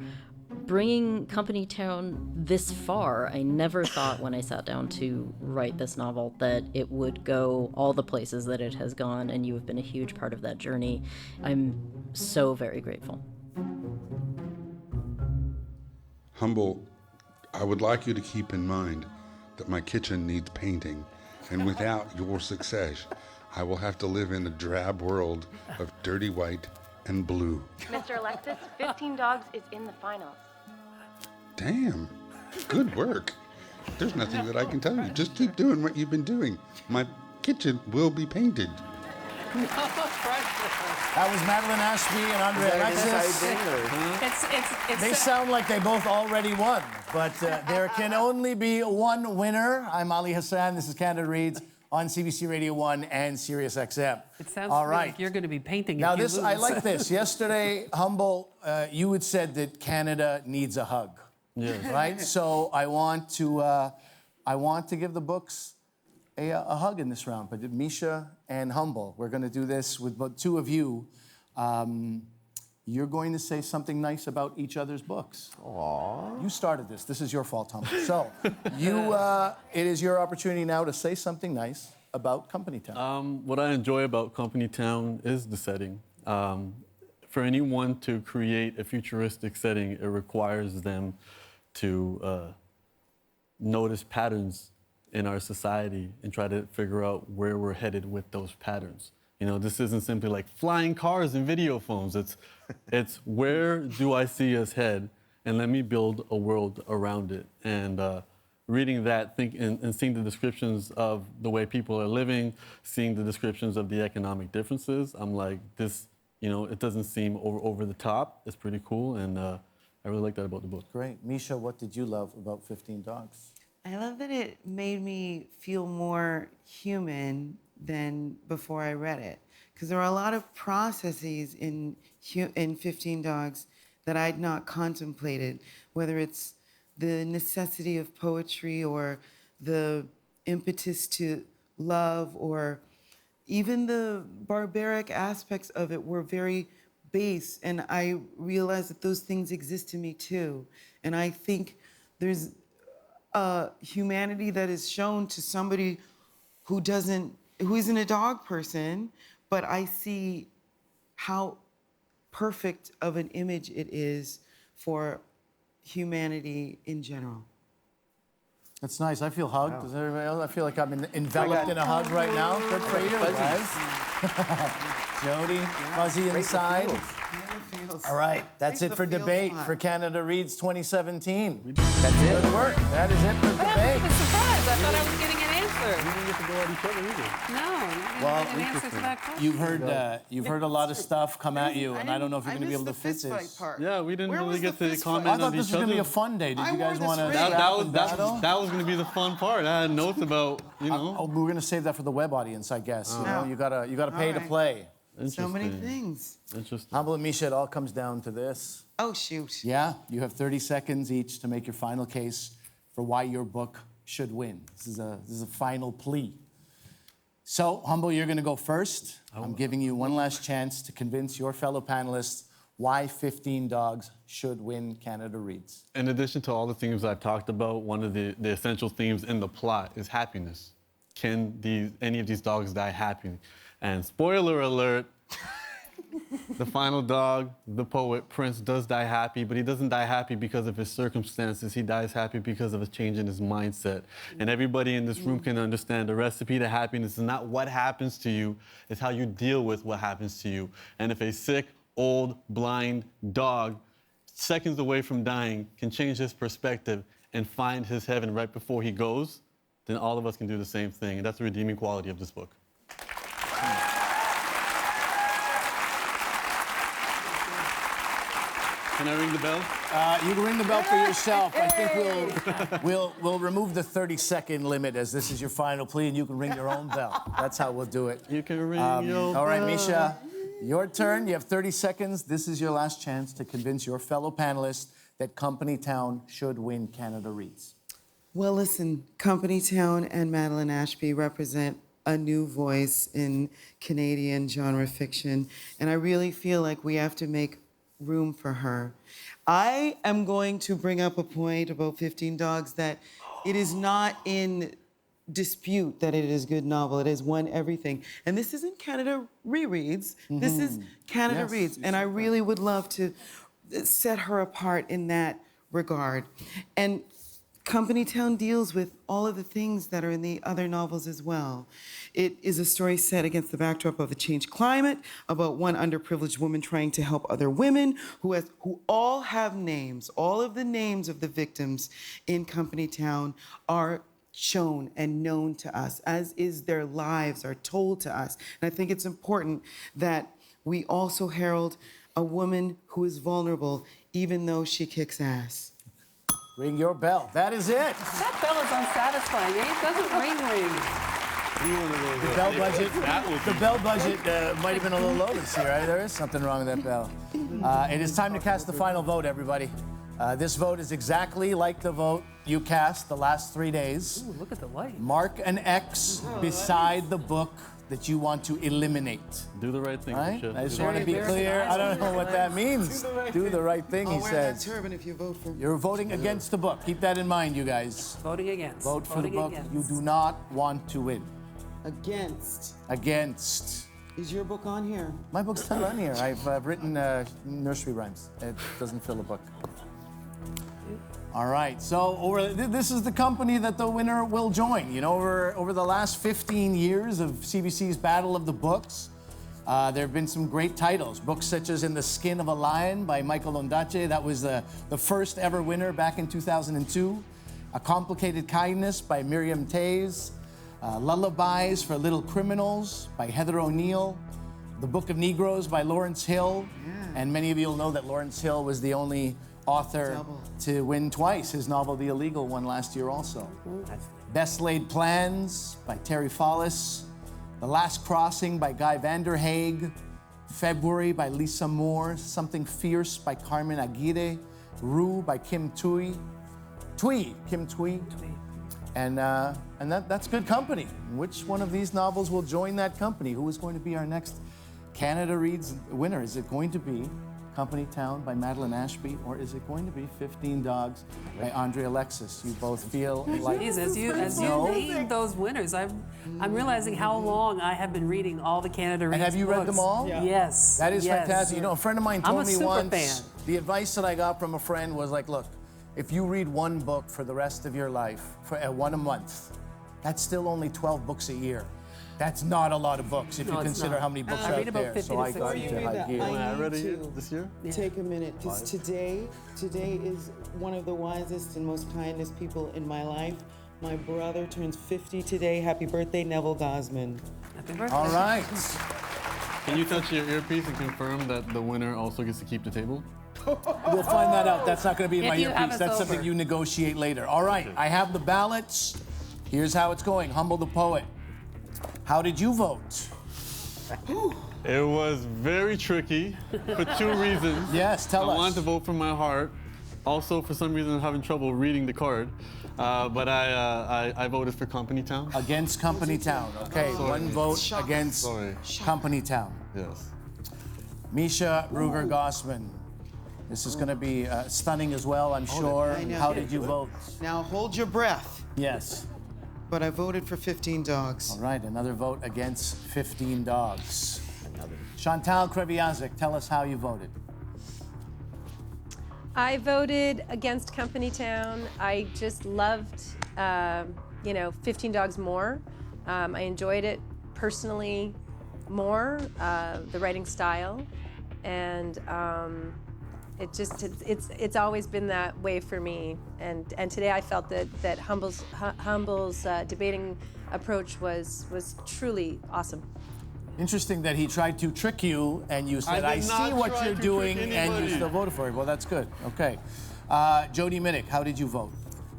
bringing Company Town this far. I never thought when I sat down to write this novel that it would go all the places that it has gone, and you have been a huge part of that journey. I'm so very grateful. Humble, I would like you to keep in mind that my kitchen needs painting, and without your success, I will have to live in a drab world of dirty white and blue. Mr. Alexis, 15 Dogs is in the finals. Damn, good work. There's nothing that I can tell you. Just keep doing what you've been doing. My kitchen will be painted. That was Madeline, Ashby, and André, Alexis. They sound like they both already won, but there can only be one winner. I'm Ali Hassan. This is Canada Reads on CBC Radio 1 and Sirius XM. It sounds all to me right. like you're going to be painting Now if you this, lose. I like this. Yesterday, Humble, you had said that Canada needs a hug. Yeah. Right? So I want to give the books a hug in this round. But Measha and Humble, we're going to do this with both two of you. You're going to say something nice about each other's books. Aww. You started this. This is your fault, Humble. So it is your opportunity now to say something nice about Company Town. What I enjoy about Company Town is the setting. For anyone to create a futuristic setting, it requires them to notice patterns in our society and try to figure out where we're headed with those patterns. This isn't simply like flying cars and video phones. It's where do I see us head, and let me build a world around it. And reading that, and seeing the descriptions of the way people are living, seeing the descriptions of the economic differences, I'm like, this, it doesn't seem over the top. It's pretty cool, and I really like that about the book. Great. Measha, what did you love about 15 Dogs? I love that it made me feel more human than before I read it. Because there are a lot of processes in 15 Dogs that I'd not contemplated, whether it's the necessity of poetry or the impetus to love, or even the barbaric aspects of it were very base, and I realized that those things exist in me too. And I think there's a humanity that is shown to somebody who isn't a dog person, but I see how perfect of an image it is for humanity in general. That's nice. I feel hugged. Does everybody else? I feel like I'm enveloped in a hug right now. Good for you, guys. Jody, fuzzy inside. All right, that's it for debate for Canada Reads 2017. That's it. Good work. That is it for debate. I was surprised. I thought I was getting an answer. We didn't get to go at each other either. No, Well, an answer to that question. you've heard a lot of stuff come at you, and I don't know if you're going to be able to fit this. Yeah, we didn't really get to I comment thought on this was each going other. to be a fun day. Did you guys want to? That was going to be the fun part. I had notes about, Oh, we're going to save that for the web audience, I guess. You gotta pay to play. So many things. Interesting. Humble and Measha, it all comes down to this. Oh, shoot. Yeah, you have 30 seconds each to make your final case for why your book should win. This is a final plea. So, Humble, you're going to go first. I'm giving you one last chance to convince your fellow panelists why 15 Dogs should win Canada Reads. In addition to all the themes I've talked about, one of the essential themes in the plot is happiness. Can any of these dogs die happy? And spoiler alert, the final dog, the poet, Prince, does die happy, but he doesn't die happy because of his circumstances. He dies happy because of a change in his mindset. And everybody in this room can understand the recipe to happiness is not what happens to you, it's how you deal with what happens to you. And if a sick, old, blind dog, seconds away from dying, can change his perspective and find his heaven right before he goes, then all of us can do the same thing. And that's the redeeming quality of this book. Can I ring the bell? You can ring the bell for yourself. I think we'll remove the 30-second limit as this is your final plea, and you can ring your own bell. That's how we'll do it. You can ring your bell. All right, Measha, your turn. You have 30 seconds. This is your last chance to convince your fellow panelists that Company Town should win Canada Reads. Well, listen, Company Town and Madeline Ashby represent a new voice in Canadian genre fiction, and I really feel like we have to make room for her. I am going to bring up a point about 15 Dogs that it is not in dispute that it is a good novel. It has won everything. And this isn't Canada Rereads. This is Canada Reads. And I really would love to set her apart in that regard. And Company Town deals with all of the things that are in the other novels as well. It is a story set against the backdrop of a changed climate, about one underprivileged woman trying to help other women who all have names. All of the names of the victims in Company Town are shown and known to us, as is their lives are told to us. And I think it's important that we also herald a woman who is vulnerable, even though she kicks ass. Ring your bell. That is it. That bell is unsatisfying. It doesn't ring. The bell budget might have been a little low this year. Right? There is something wrong with that bell. It is time to cast the final vote, everybody. This vote is exactly like the vote you cast the last 3 days. Ooh, look at the light. Mark an X beside the book that you want to eliminate. Do the right thing, right? Measha. I just want to be clear. I don't know what that means. Do the right thing, he says. Turban if you vote for. You're voting against the book. Keep that in mind, you guys. Voting against. Vote for the book Against. you do not want to win. Against. Against. Is your book on here? My book's not on here. I've written nursery rhymes. It doesn't fill a book. All right, so this is the company that the winner will join. You know, over the last 15 years of CBC's Battle of the Books, there have been some great titles. Books such as In the Skin of a Lion by Michael Ondaatje. That was the first ever winner back in 2002. A Complicated Kindness by Miriam Tays. Lullabies for Little Criminals by Heather O'Neill. The Book of Negroes by Lawrence Hill. And many of you will know that Lawrence Hill was the only author to win twice. His novel, The Illegal, won last year also. Best Laid Plans by Terry Follis. The Last Crossing by Guy Vanderhaeg. February by Lisa Moore. Something Fierce by Carmen Aguirre. Rue by Kim Thuy. Kim Thuy. And that's good company. Which one of these novels will join that company? Who is going to be our next Canada Reads winner? Is it going to be Company Town by Madeline Ashby, or is it going to be 15 Dogs by André Alexis? You both feel like... Please, as you name those winners, I'm realizing how long I have been reading all the Canada Reads And have you read them all? Yeah. Yes. That is fantastic. You know, a friend of mine told me once, fan. the advice that I got from a friend was like, look, if you read one book for the rest of your life, for one a month, that's still only 12 books a year. That's not a lot of books if you consider how many books are out there. So I got into high gear. I read need it this year? Take a minute, because today is one of the wisest and most kindest people in my life. My brother turns 50 today. Happy birthday, Neville Gosman. Happy birthday. All right. Can you touch your earpiece and confirm that the winner also gets to keep the table? We'll find that out. That's not going to be in my If you have earpiece. us That's over. something you negotiate later. All right, I have the ballots. Here's how it's going. Humble the Poet. How did you vote? It was very tricky for 2 reasons. Yes, tell us. I wanted to vote from my heart. Also, for some reason, I'm having trouble reading the card. But I voted for Company Town. Against Company Town. Okay, one vote against Company Town. Yes. Measha Brueggergosman. This is going to be stunning as well, I'm sure. How did you vote? Now hold your breath. Yes. But I voted for 15 Dogs. All right, another vote against 15 Dogs. Shantel Kreviazik, tell us how you voted. I voted against Company Town. I just loved, 15 Dogs more. I enjoyed it personally more, the writing style. And it's always been that way for me. And today I felt that Humble's debating approach was truly awesome. Interesting that he tried to trick you and you said, I see what you're doing, and you still voted for it. Well, that's good. Okay. Jody Minnick, how did you vote?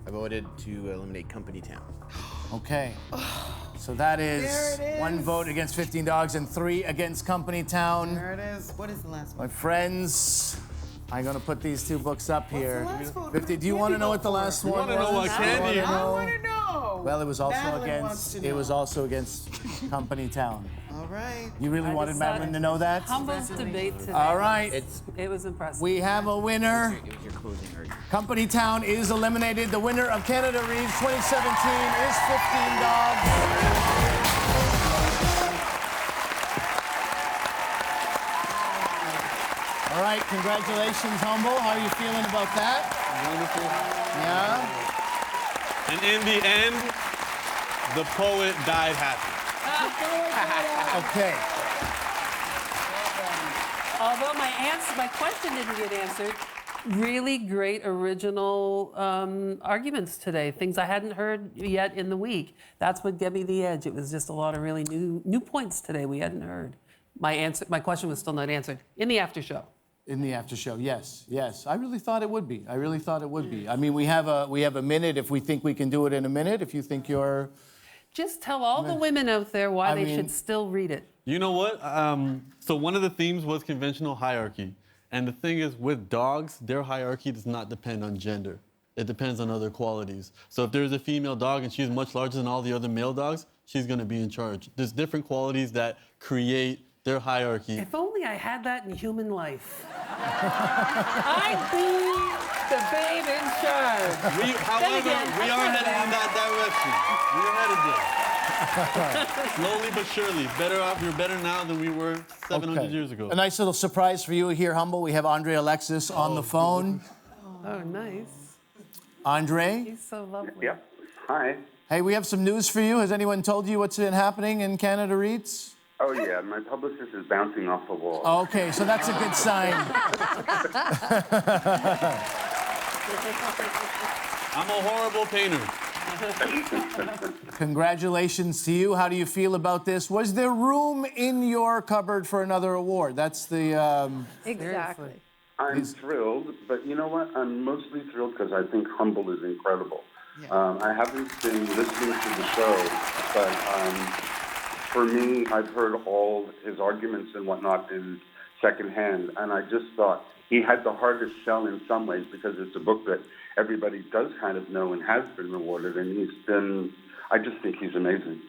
I voted to eliminate Company Town. Okay. So that is 1 vote against 15 Dogs and 3 against Company Town. There it is. What is the last My one? friends, I'm going to put these 2 books up here. What's the last one? 50, do you want to know what the last one was? I want to know what candy. I want to know. Well, it was also Madeline wants against. to It was know. also against Company Town. All right. You really wanted Madeline to know that? Humble's debate today. All right. It was impressive. We have a winner. It was your closing argument. Company Town is eliminated. The winner of Canada Reads 2017 is 15 Dogs. All right, congratulations, Humble. How are you feeling about that? Wonderful. Yeah? And in the end, the poet died happy. Okay. Although my question didn't get answered, really great original arguments today, things I hadn't heard yet in the week. That's what gave me the edge. It was just a lot of really new points today we hadn't heard. My question was still not answered in the after show. In the after show, yes, yes. I really thought it would be. I really thought it would be. I mean, we have a minute if we think we can do it in a minute. If you think you're... Just tell all the women out there why they should still read it. You know what? So one of the themes was conventional hierarchy. And the thing is, with dogs, their hierarchy does not depend on gender. It depends on other qualities. So if there's a female dog and she's much larger than all the other male dogs, she's going to be in charge. There's different qualities that create their hierarchy. If only I had that in human life. I'd be the babe in charge. However, we are headed in that direction. We're headed there. Slowly but surely. Better off, we're better now than we were 700 years ago. A nice little surprise for you here, Humble. We have André Alexis on the phone. Oh, nice. André? He's so lovely. Yep. Hi. Hey, we have some news for you. Has anyone told you what's been happening in Canada Reads? Oh, yeah, my publicist is bouncing off the wall. Okay, so that's a good sign. I'm a horrible painter. Congratulations to you. How do you feel about this? Was there room in your cupboard for another award? That's the... Exactly. I'm thrilled, but you know what? I'm mostly thrilled because I think Humble is incredible. I haven't been listening to the show, but for me, I've heard all his arguments and whatnot in secondhand, and I just thought he had the hardest sell in some ways because it's a book that everybody does kind of know and has been rewarded, and I just think he's amazing.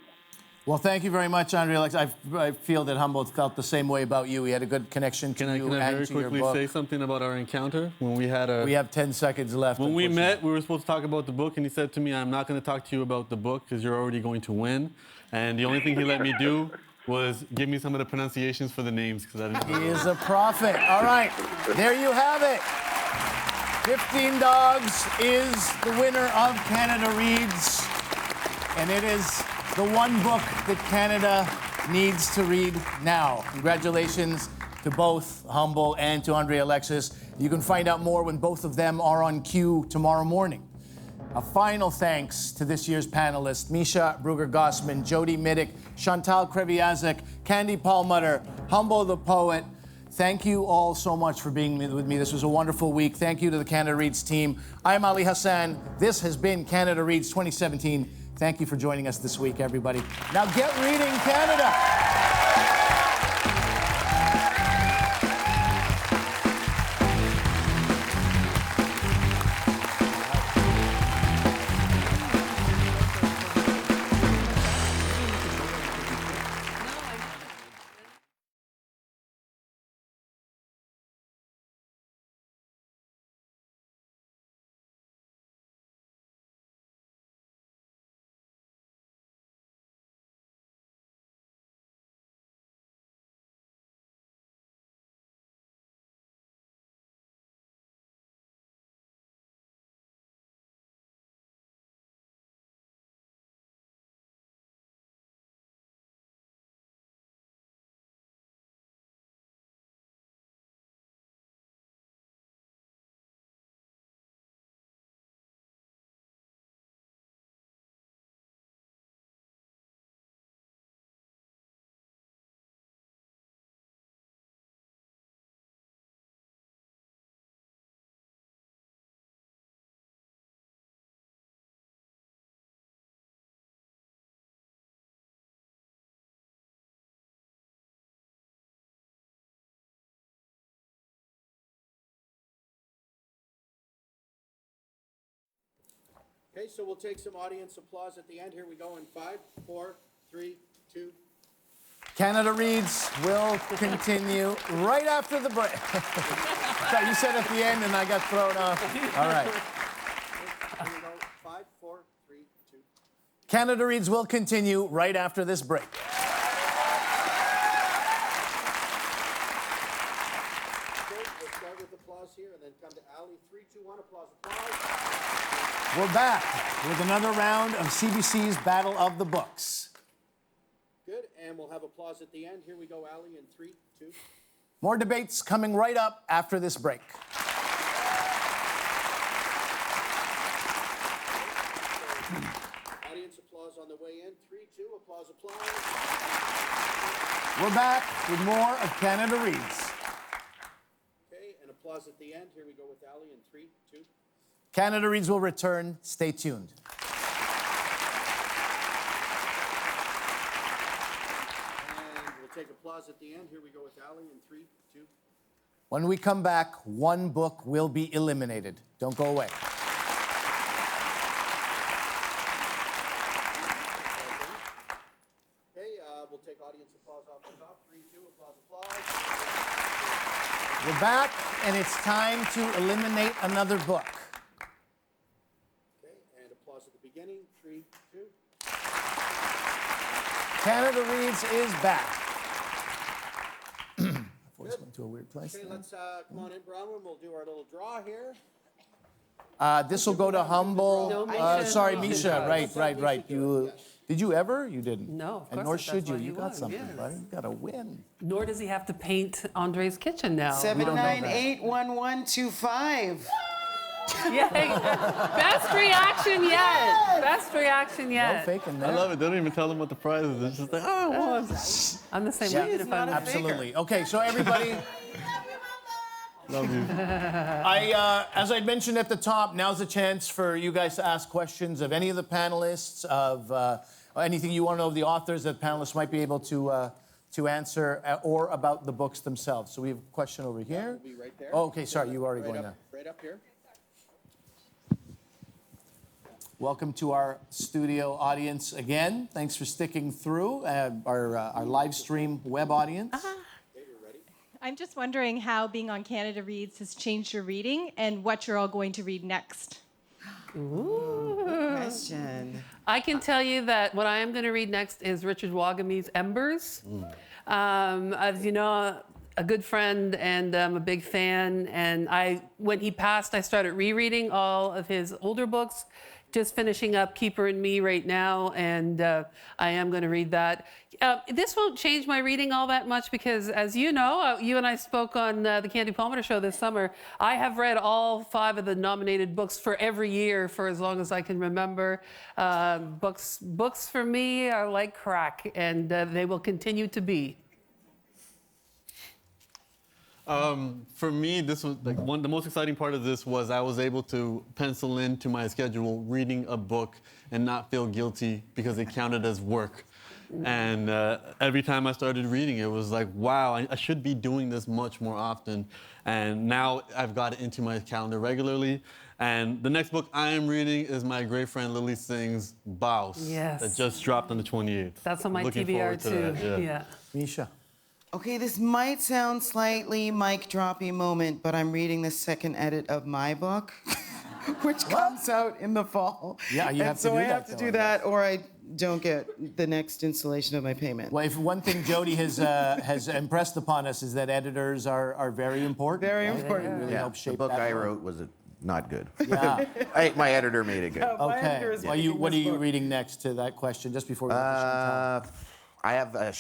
Well, thank you very much, André. I feel that Humble felt the same way about you. He had a good connection to you Can I and very to your quickly book. say something about our encounter? When we had We have 10 seconds left. When we met, we were supposed to talk about the book, and he said to me, I'm not going to talk to you about the book because you're already going to win. And the only thing he let me do was give me some of the pronunciations for the names because I didn't know. He is a prophet. All right, there you have it. 15 Dogs is the winner of Canada Reads, and it is the one book that Canada needs to read now. Congratulations to both Humble and to André Alexis. You can find out more when both of them are on cue tomorrow morning. A final thanks to this year's panelists, Measha Brueggergosman, Jody Middick, Shantel Kreviazek, Candy Perlmutter, Humble the Poet. Thank you all so much for being with me. This was a wonderful week. Thank you to the Canada Reads team. I'm Ali Hassan. This has been Canada Reads 2017. Thank you for joining us this week, everybody. Now get reading, Canada! Okay, so we'll take some audience applause at the end. Here we go in 5, 4, 3, 2. Canada Reads will continue right after the break. Sorry, you said at the end and I got thrown off. All right. Here we go. 5, 4, 3, 2. Canada Reads will continue right after this break. Okay, we'll start with applause here and then come to Ali. 3, 2, 1, applause, applause. We're back with another round of CBC's Battle of the Books. Good, and we'll have applause at the end. Here we go, Ali, in 3, 2. More debates coming right up after this break. Audience applause on the way in. 3, 2, applause, applause. We're back with more of Canada Reads. Okay, and applause at the end. Here we go with Ali in 3, 2. Canada Reads will return. Stay tuned. And we'll take applause at the end. Here we go with Ali in 3, 2. When we come back, one book will be eliminated. Don't go away. Okay, we'll take audience applause off the top. 3, 2, applause, applause. We're back, and it's time to eliminate another book. Okay, and applause at the beginning. 3, 2. Canada Reads is back. My voice went to a weird place. Okay, let's come on in, Bronwyn. We'll do our little draw here. This will go to Humble. No, Measha. Sorry, No. Measha. Right. Did you ever? You didn't. No, of And course nor not. should That's you. why You you got won, something, yes. buddy. You got to win. Nor does he have to paint Andre's kitchen now. 7981125. Yay. Best reaction yet. Best reaction yet. No faking I there. love it. They don't even tell them what the prize is. It's just like, oh, I won. I'm the same Yeah, way. If I'm a absolutely. Okay, so everybody, Love you. as I mentioned at the top, now's the chance for you guys to ask questions of any of the panelists, of anything you want to know of the authors that panelists might be able to answer, or about the books themselves. So we have a question over here. We'll be right there. Oh, okay, sorry, you were already going there. Right up here. Welcome to our studio audience again. Thanks for sticking through, our live stream web audience. I'm just wondering how being on Canada Reads has changed your reading and what you're all going to read next. Ooh, question. I can tell you that what I am going to read next is Richard Wagamese Embers. As you know, a good friend, and I'm a big fan. And when he passed, I started rereading all of his older books. Just finishing up Keeper and Me right now, and I am going to read that. This won't change my reading all that much because, as you know, you and I spoke on the Candy Palmer show this summer. I have read all 5 of the nominated books for every year for as long as I can remember. Books for me are like crack, and they will continue to be. For me, this was like the most exciting part of this was I was able to pencil into my schedule reading a book and not feel guilty because it counted as work. And every time I started reading, it was like, wow, I should be doing this much more often. And now I've got it into my calendar regularly. And the next book I am reading is my great friend Lily Singh's Baus. Yes. That just dropped on the 28th. That's on my Looking TBR forward to too. that, Yeah. Measha. Okay, this might sound slightly mic-droppy moment, but I'm reading the second edit of my book, which comes out in the fall. Yeah, you and have to so do I that, have to though, do I that, or I don't get the next installation of my payment. Well, if one thing Jody has impressed upon us is that editors are very important. Very right? important. They really help shape the book that I work. wrote was not good. Yeah. My editor made it good. Okay. What are you reading next to that question? Just before we go to Shantel? I have a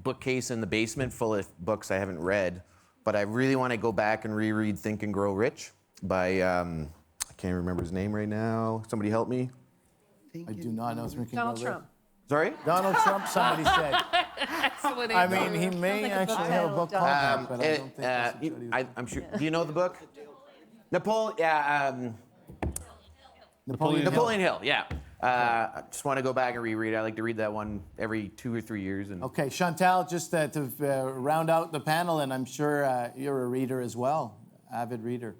bookcase in the basement full of books I haven't read, but I really want to go back and reread Think and Grow Rich by I can't remember his name right now. Somebody help me. I do not know. Donald Trump. Sorry? Donald Trump, somebody said. Excellent I answer. mean, he may actually have a book called that, but I don't think that's what Jody's I'm sure. Do you know the book? Napoleon Hill, yeah. I just want to go back and reread it. I like to read that one every 2 or 3 years. And Okay, Shantel, just to round out the panel, and I'm sure you're a reader as well, avid reader.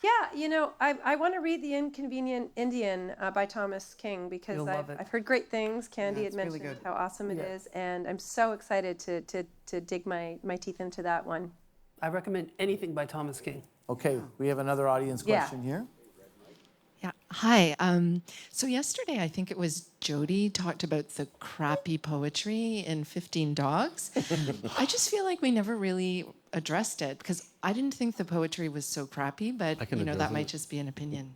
Yeah, I want to read The Inconvenient Indian by Thomas King because You'll love it. I've heard great things. Candy had it's really mentioned good. how awesome it is, and I'm so excited to dig my teeth into that one. I recommend anything by Thomas King. Okay, we have another audience question here. Yeah. Hi. So yesterday, I think it was Jody talked about the crappy poetry in 15 Dogs. I just feel like we never really addressed it because I didn't think the poetry was so crappy, but that might just be an opinion.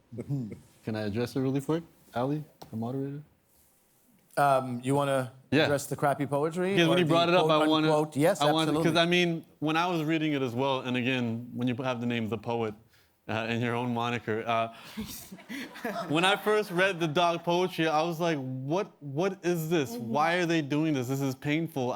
Can I address it really quick, Ali, the moderator? You want to address the crappy poetry? Because when you brought it up, I wanted. Yes, absolutely. Because when I was reading it as well, and again, when you have the name The Poet in your own moniker, when I first read the dog poetry, I was like, what is this? Why are they doing this? This is painful.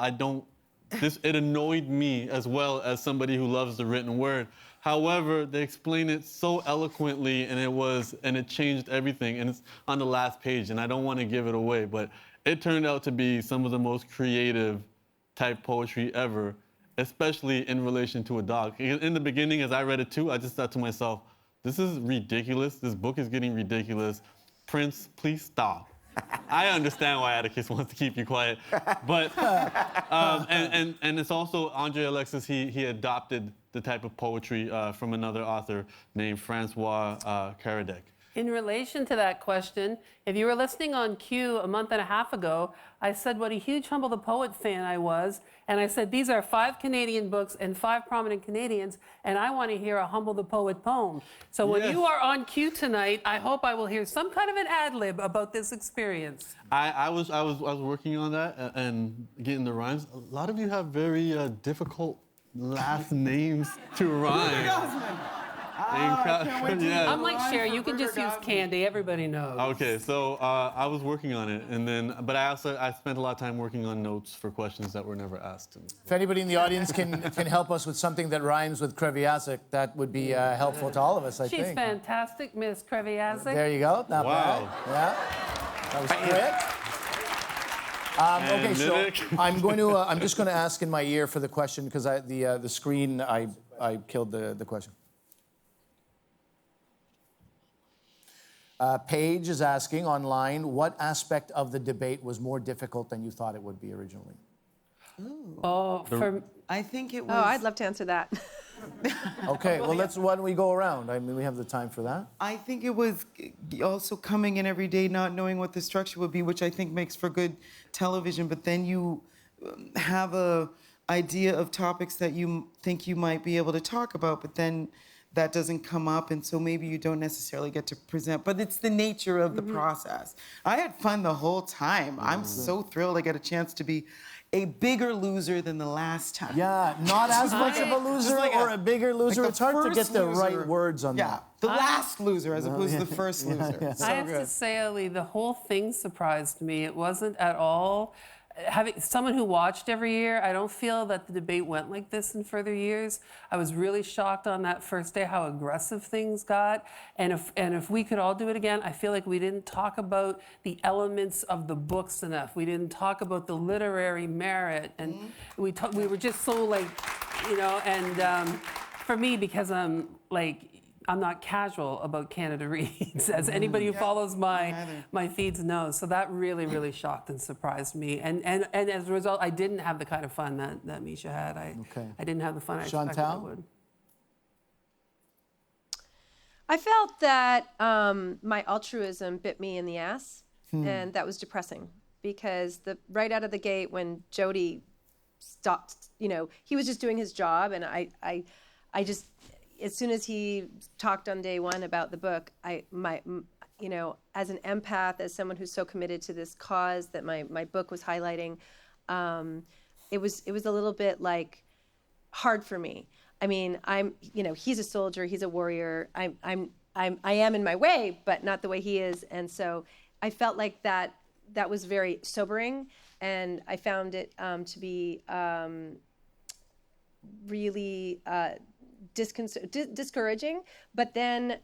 It annoyed me as well as somebody who loves the written word. However, they explain it so eloquently, and it changed everything. And it's on the last page, and I don't want to give it away, but it turned out to be some of the most creative type poetry ever, especially in relation to a dog. In the beginning, as I read it too, I just thought to myself, this is ridiculous. This book is getting ridiculous. Prince, please stop. I understand why Atticus wants to keep you quiet, but and it's also André Alexis. He adopted the type of poetry from another author named Francois Caradec. In relation to that question, if you were listening on Q a month and a half ago, I said what a huge Humble the Poet fan I was, and I said these are 5 Canadian books and 5 prominent Canadians, and I want to hear a Humble the Poet poem. So when you are on Q tonight, I hope I will hear some kind of an ad-lib about this experience. I was working on that and getting the rhymes. A lot of you have very difficult last names to rhyme. I'm like Cher, you can just use Candy, everybody knows. Okay, so I was working on it, but I spent a lot of time working on notes for questions that were never asked to me. If anybody in the audience can help us with something that rhymes with Kreviazek, that would be helpful to all of us, I think. She's fantastic, Miss Kreviazek. There you go, not bad. Yeah, that was quick. Okay, so I'm just going to ask in my ear for the question because the screen I killed the question. Paige is asking online, what aspect of the debate was more difficult than you thought it would be originally? I think it was. Oh, I'd love to answer that. Okay, well, why don't we go around? I mean, we have the time for that. I think it was also coming in every day, not knowing what the structure would be, which I think makes for good television, but then you have a idea of topics that you think you might be able to talk about, but then that doesn't come up, and so maybe you don't necessarily get to present, but it's the nature of the process. I had fun the whole time. I'm so thrilled I get a chance to be a bigger loser than the last time. Yeah, not as much of a loser or a bigger loser. It's hard to get the right words on that. The last loser as opposed to the first loser. I have to say, Ali, the whole thing surprised me. It wasn't at all. Having someone who watched every year, I don't feel that the debate went like this in further years. I was really shocked on that first day how aggressive things got. And if we could all do it again, I feel like we didn't talk about the elements of the books enough. We didn't talk about the literary merit, and we were just so and for me, because I'm not casual about Canada Reads, as anybody who follows my feeds knows. So that really, really shocked and surprised me. And as a result, I didn't have the kind of fun that Measha had. I didn't have the fun I expected I would. I felt that my altruism bit me in the ass, and that was depressing because right out of the gate when Jody stopped, he was just doing his job, and I just, as soon as he talked on day one about the book, as an empath, as someone who's so committed to this cause that my book was highlighting, it was a little bit hard for me. I mean, he's a soldier, he's a warrior. I am in my way, but not the way he is. And so I felt like that was very sobering, and I found it to be really discouraging. But then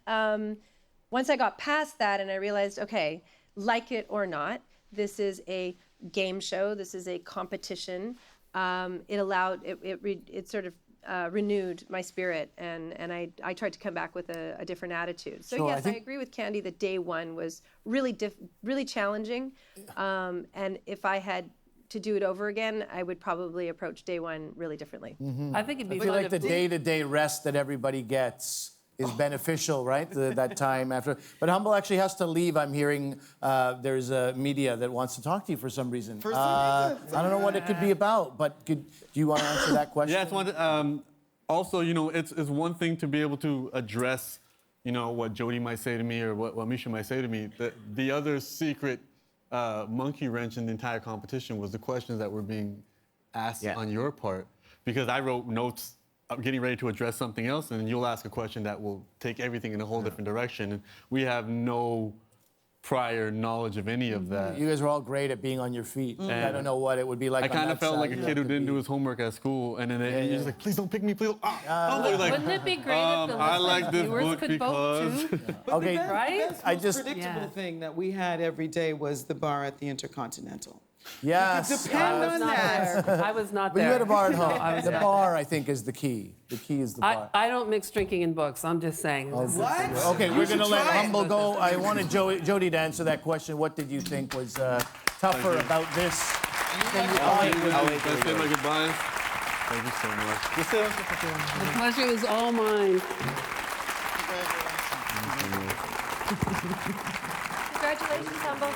once I got past that and I realized, okay, like it or not, this is a game show, this is a competition. It allowed, it sort of renewed my spirit, and I tried to come back with a different attitude. So Sure, I yes, I agree with Candy that day one was really challenging, and if I had to do it over again, I would probably approach day one really differently. I think it'd be I feel fun like if the day-to-day rest that everybody gets is beneficial, right? That time after. But Humble actually has to leave. I'm hearing there's a media that wants to talk to you for some reason. I don't know what it could be about, but do you want to answer that question? Yes, also, it's one thing to be able to address, what Jody might say to me or what Measha might say to me. The other secret monkey wrench in the entire competition was the questions that were being asked on your part, because I wrote notes getting ready to address something else, and you'll ask a question that will take everything in a whole different direction. And we have no prior knowledge of any of that. You guys were all great at being on your feet. I don't know what it would be like. I kind of felt like a kid who didn't do his homework at school, and then you're just like, please don't pick me, please. Wouldn't it be great if the I like this viewers book could vote too? Okay, Right? The most predictable thing that we had every day was the bar at the Intercontinental. Yes. It could depend on that. I was not But there. you had a bar at home. I was The not. bar, I think, is the key. The key is the bar. I don't mix drinking and books. I'm just saying. What? Okay, we're going to let Humble go. I wanted Jody to answer that question. What did you think was tougher about this than you thought it would be? Let's say my goodbyes. Thank you so much. The pleasure was all mine. Congratulations, Humble.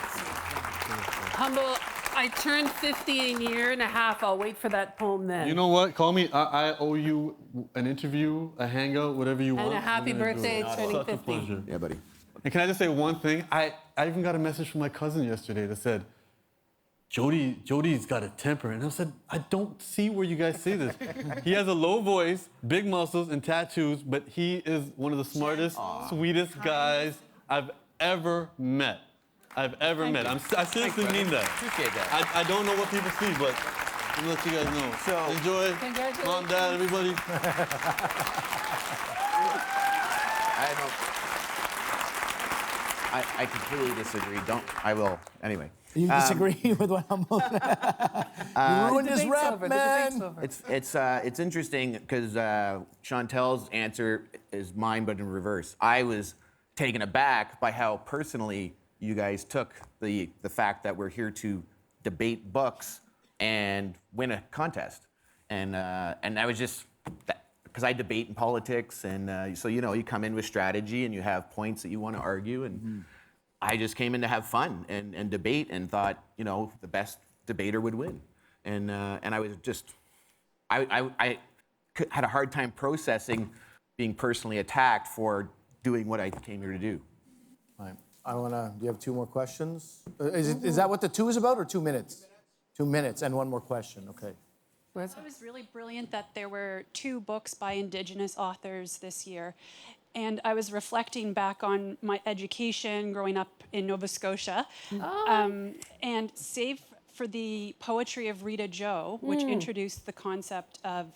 Humble, I turned 50 in a year and a half. I'll wait for that poem then. You know what? Call me. I owe you an interview, a hangout, whatever you want. And a happy We're gonna do birthday, it. turning Such a 50. pleasure. Yeah, buddy. And can I just say one thing? I even got a message from my cousin yesterday that said, Jody's got a temper. And I said, I don't see where you guys see this. He has a low voice, big muscles, and tattoos, but he is one of the smartest, sweetest guys I've ever met. I seriously mean that. Appreciate that. I don't know what people see, but I'm gonna let you guys know. So, enjoy. Congratulations. Mom, Dad, everybody. I completely disagree. I will. Anyway. You disagree with what Humble You ruined his rep, man. It's interesting because Chantel's answer is mine, but in reverse. I was taken aback by how personally you guys took the fact that we're here to debate books and win a contest, and I was just because I debate in politics, and so you come in with strategy and you have points that you want to argue, and I just came in to have fun and debate, and thought the best debater would win, and I was just I had a hard time processing being personally attacked for doing what I came here to do. Right. Do you have two more questions? Is that what the 2 is about, or 2 minutes? 2 minutes and one more question, okay. It was really brilliant that there were 2 books by Indigenous authors this year. And I was reflecting back on my education growing up in Nova Scotia. And save for the poetry of Rita Joe, which introduced the concept of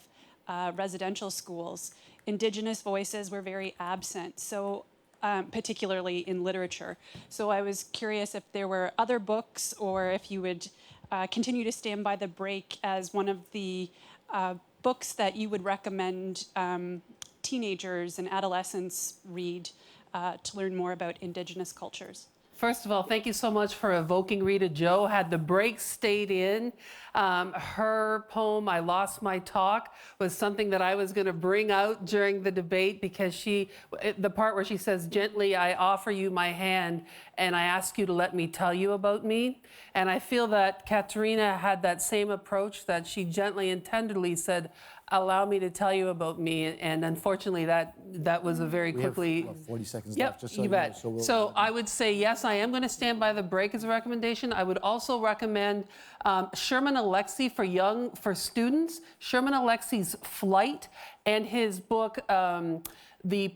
residential schools, Indigenous voices were very absent. So particularly in literature. So I was curious if there were other books, or if you would continue to stand by The Break as one of the books that you would recommend teenagers and adolescents read to learn more about Indigenous cultures. First of all, thank you so much for evoking Rita Joe. Had The Break stayed in, her poem, I Lost My Talk, was something that I was going to bring out during the debate, because the part where she says, gently, I offer you my hand and I ask you to let me tell you about me. And I feel that Katerina had that same approach, that she gently and tenderly said, allow me to tell you about me. And unfortunately, that was a very quickly... We have 40 seconds Yep, left. Just so you bet. Know, so I would say, yes, I am going to stand by The Break as a recommendation. I would also recommend Sherman Alexie for students. Sherman Alexie's Flight, and his book, The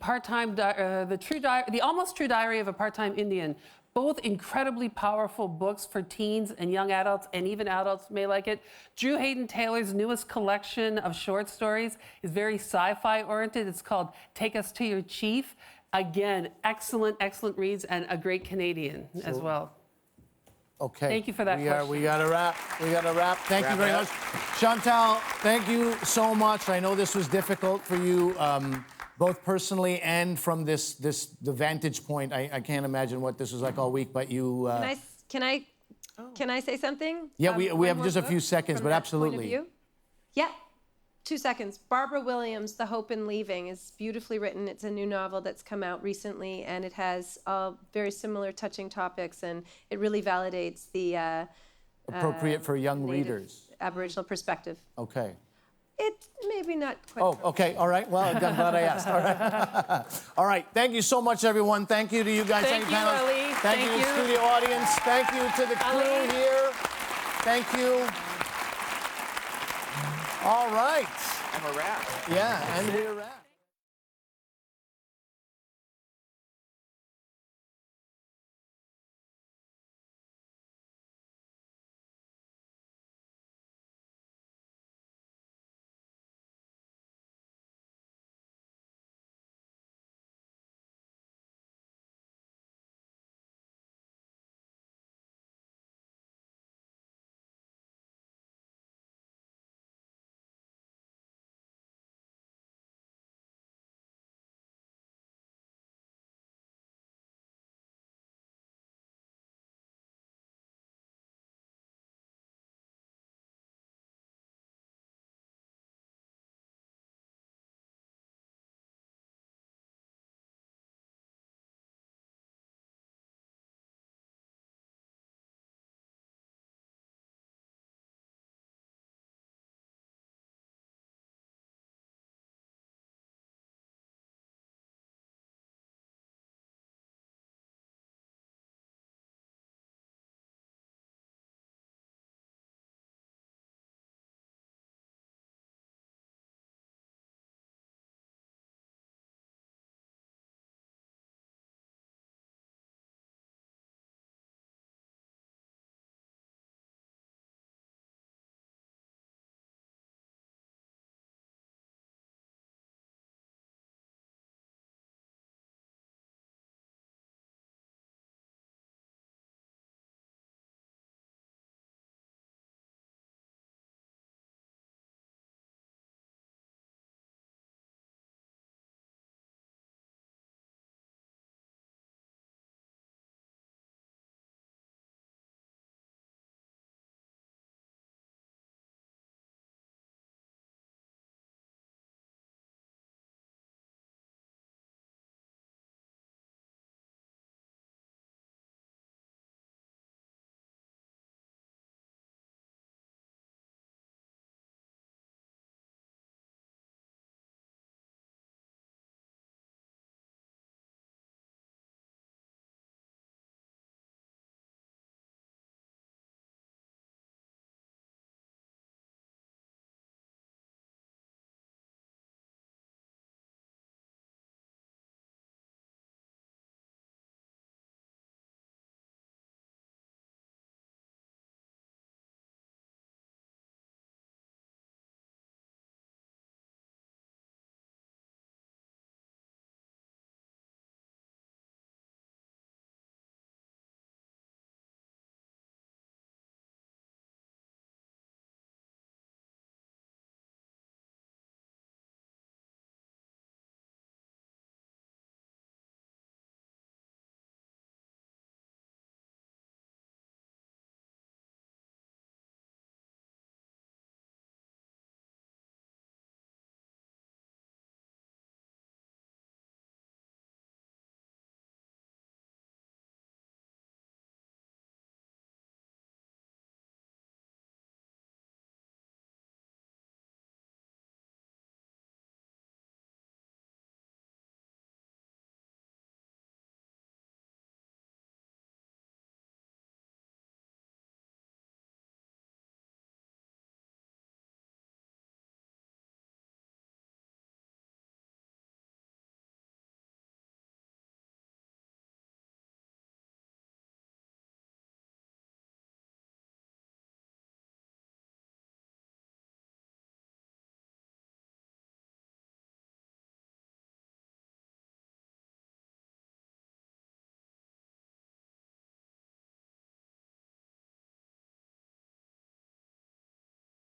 Almost True Diary of a Part-Time Indian. Both incredibly powerful books for teens and young adults, and even adults may like it. Drew Hayden Taylor's newest collection of short stories is very sci-fi oriented. It's called Take Us to Your Chief. Again, excellent reads, and a great Canadian as well. Okay. Thank you for that question. We got to wrap. Thank you very much. Shantel, thank you so much. I know this was difficult for you, both personally and from the vantage point. I can't imagine what this was like all week, but you... Can I say something? Yeah, we One have more just a book few seconds, from but that point of absolutely. view? Yeah, 2 seconds. Barbara Williams, The Hope in Leaving, is beautifully written. It's a new novel that's come out recently, and it has very similar touching topics, and it really validates the Appropriate for young Native readers. Aboriginal perspective. Okay. It's maybe not quite. Oh, okay. All right. Well, I'm glad I asked. All right. All right. Thank you so much, everyone. Thank you to you guys. Thank you, panelists. Ali. Thank you to the studio audience. Thank you to the crew Ali. here. Thank you. All right. I'm a wrap. Yeah, and we're a wrap.